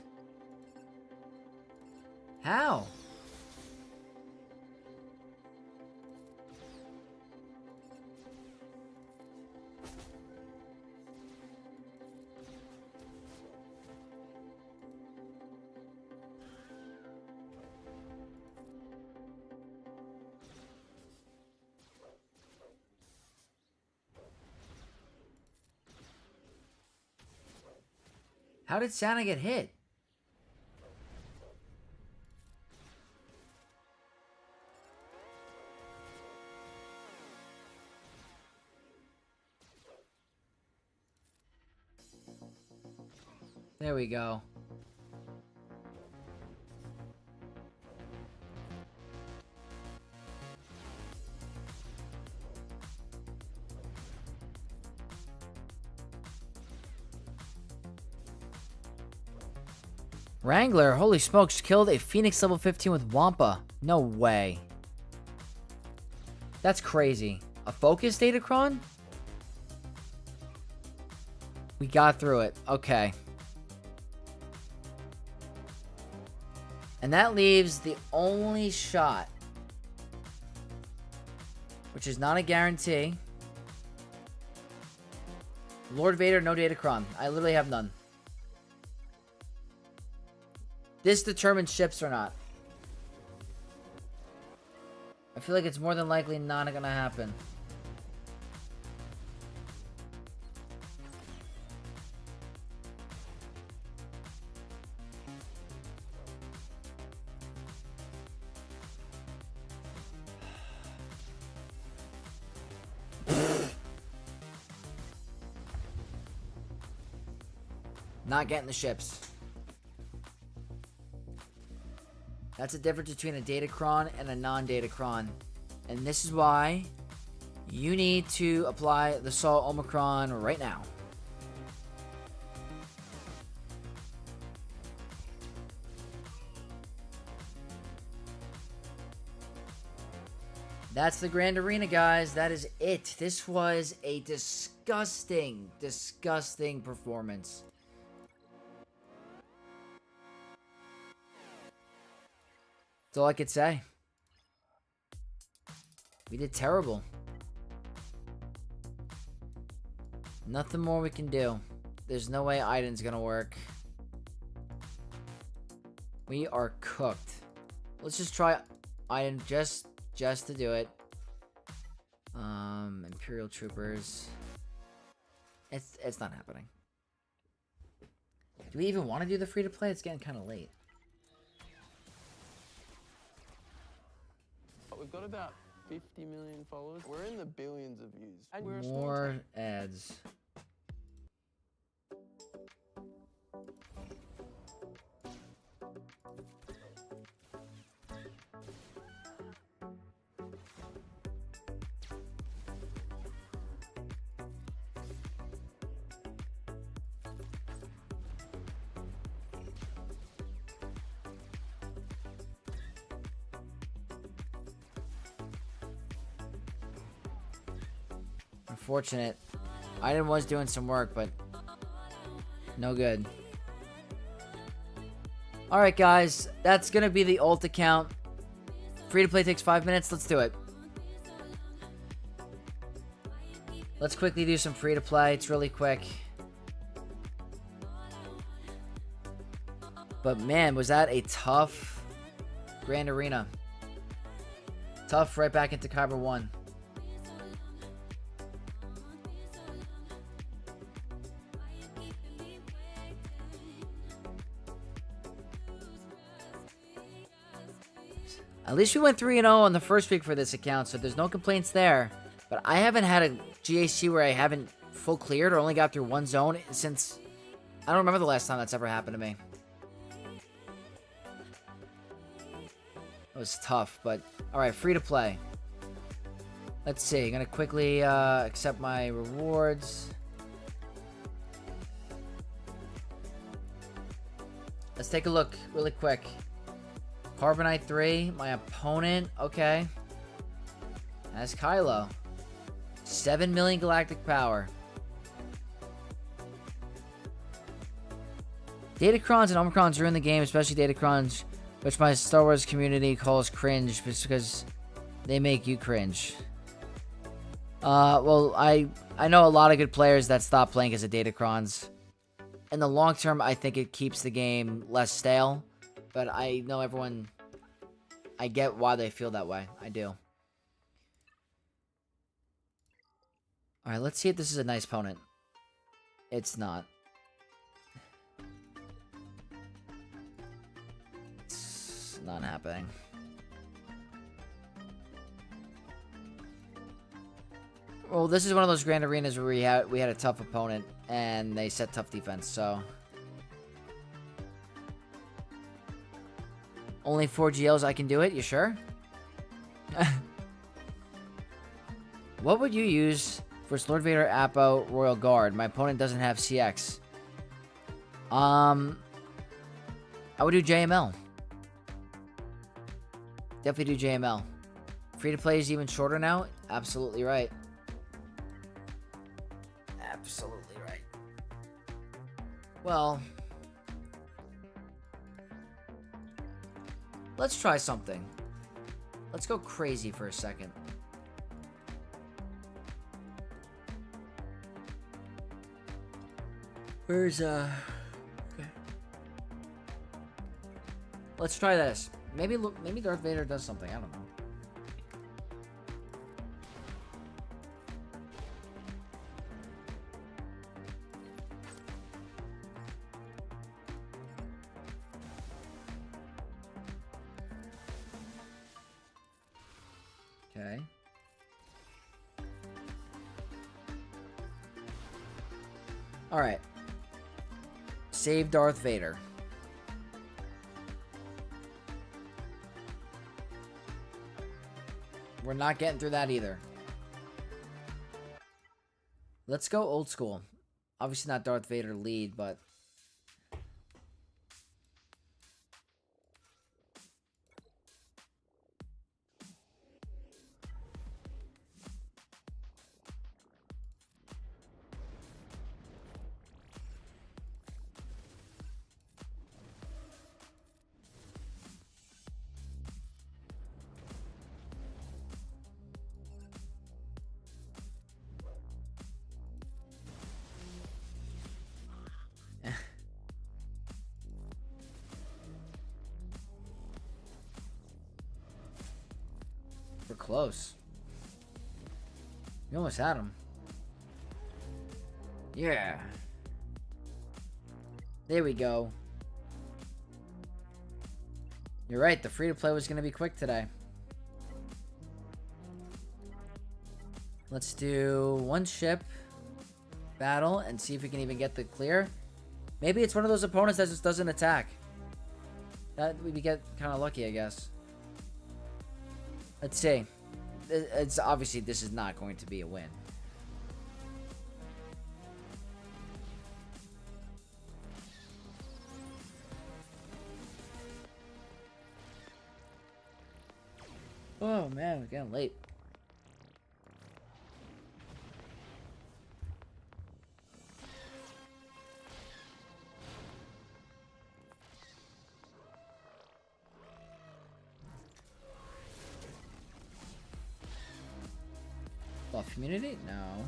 How? How did Santa get hit? There we go. Wrangler, holy smokes, killed a Phoenix level 15 with Wampa. No way. That's crazy. A focus Datacron? We got through it. Okay. And that leaves the only shot, which is not a guarantee. Lord Vader, no Datacron. I literally have none. This determines ships or not. I feel like it's more than likely not gonna happen. Not getting the ships. That's the difference between a Datacron and a non-Datacron. And this is why you need to apply the Sol Omicron right now. That's the Grand Arena, guys. That is it. This was a disgusting, disgusting performance. That's all I could say. We did terrible. Nothing more we can do. There's no way Iden's gonna work. We are cooked. Let's just try Iden just to do it. Imperial Troopers. It's not happening. Do we even want to do the free to play? It's getting kind of late. We've got about 50 million followers. We're in the billions of views. And we're More ads. Unfortunate. Iden was doing some work, but no good. Alright, guys. That's going to be the ult account. Free to play takes 5 minutes. Let's do it. Let's quickly do some free to play. It's really quick. But man, was that a tough Grand Arena. Tough right back into Kyber 1. At least we went 3-0 on the first week for this account, so there's no complaints there. But I haven't had a GAC where I haven't full cleared or only got through one zone since... I don't remember the last time that's ever happened to me. It was tough, but... Alright, free to play. Let's see, I'm gonna quickly accept my rewards. Let's take a look really quick. Carbonite 3, my opponent, okay. That's Kylo. 7 million galactic power. Datacrons and Omicrons ruin the game, especially Datacrons, which my Star Wars community calls cringe because they make you cringe. Well, I know a lot of good players that stop playing as a Datacrons. In the long term, I think it keeps the game less stale. But I know everyone... I get why they feel that way. I do. Alright, let's see if this is a nice opponent. It's not. It's not happening. Well, this is one of those grand arenas where we had a tough opponent, and they set tough defense, so... Only 4 GLs, I can do it? You sure? What would you use for Lord Vader, Apo, Royal Guard? My opponent doesn't have CX. I would do JML. Definitely do JML. Free to play is even shorter now? Absolutely right. Absolutely right. Well... Let's try something. Let's go crazy for a second. Where's, okay. Let's try this. Maybe Darth Vader does something. I don't know. Okay. All right. Save Darth Vader. We're not getting through that either. Let's go old school. Obviously not Darth Vader lead, but... We're close. We almost had him. Yeah. There we go. You're right, the free-to-play was going to be quick today. Let's do one ship battle and see if we can even get the clear. Maybe it's one of those opponents that just doesn't attack. That we get kind of lucky, I guess. Let's see. It's obviously this is not going to be a win. Oh man, we're getting late. Buff community? No.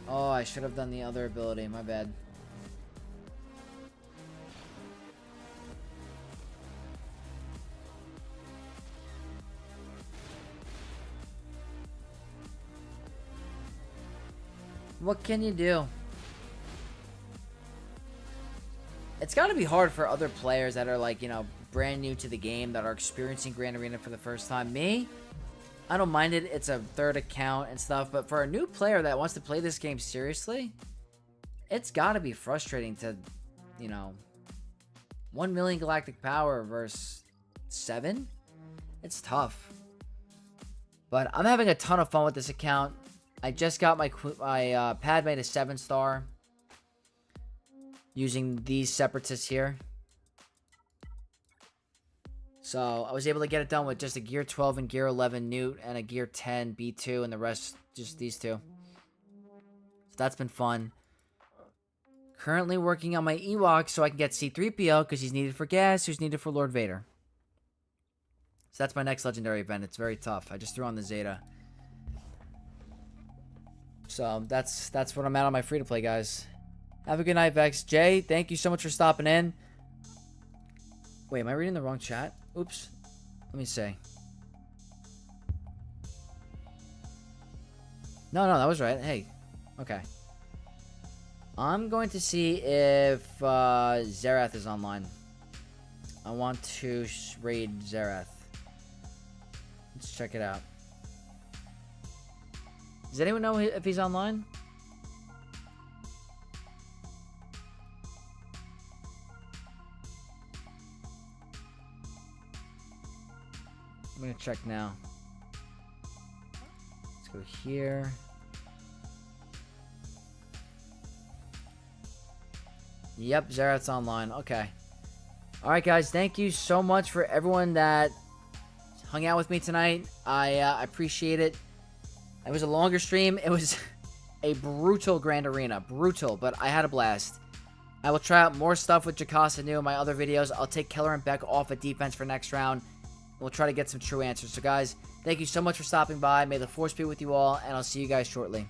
Oh, I should have done the other ability. My bad. What can you do? It's got to be hard for other players that are like, you know, brand new to the game, that are experiencing Grand Arena for the first time. Me, I don't mind it. It's a third account and stuff. But for a new player that wants to play this game seriously, it's got to be frustrating to, you know, 1 million galactic power versus 7. It's tough. But I'm having a ton of fun with this account. I just got my Padme to 7-star. Using these separatists here. So I was able to get it done with just a gear 12 and gear 11 Newt and a gear 10 B2 and the rest just these two. So that's been fun. Currently working on my Ewok so I can get C-3PO because he's needed for gas, who's needed for Lord Vader. So that's my next legendary event. It's very tough. I just threw on the Zeta. So that's what I'm at on my free-to-play, guys. Have a good night, Vex. Jay, thank you so much for stopping in. Wait, am I reading the wrong chat? Oops. Let me see. No, that was right. Hey. Okay. I'm going to see if Zerath is online. I want to raid Zerath. Let's check it out. Does anyone know if he's online? I'm gonna check now. Let's go here. Yep, Zerath's online. Okay. Alright, guys. Thank you so much for everyone that hung out with me tonight. I appreciate it. It was a longer stream. It was a brutal Grand Arena. Brutal, but I had a blast. I will try out more stuff with Jocasta new in my other videos. I'll take Keller and Beck off at defense for next round. We'll try to get some true answers. So, guys, thank you so much for stopping by. May the Force be with you all, and I'll see you guys shortly.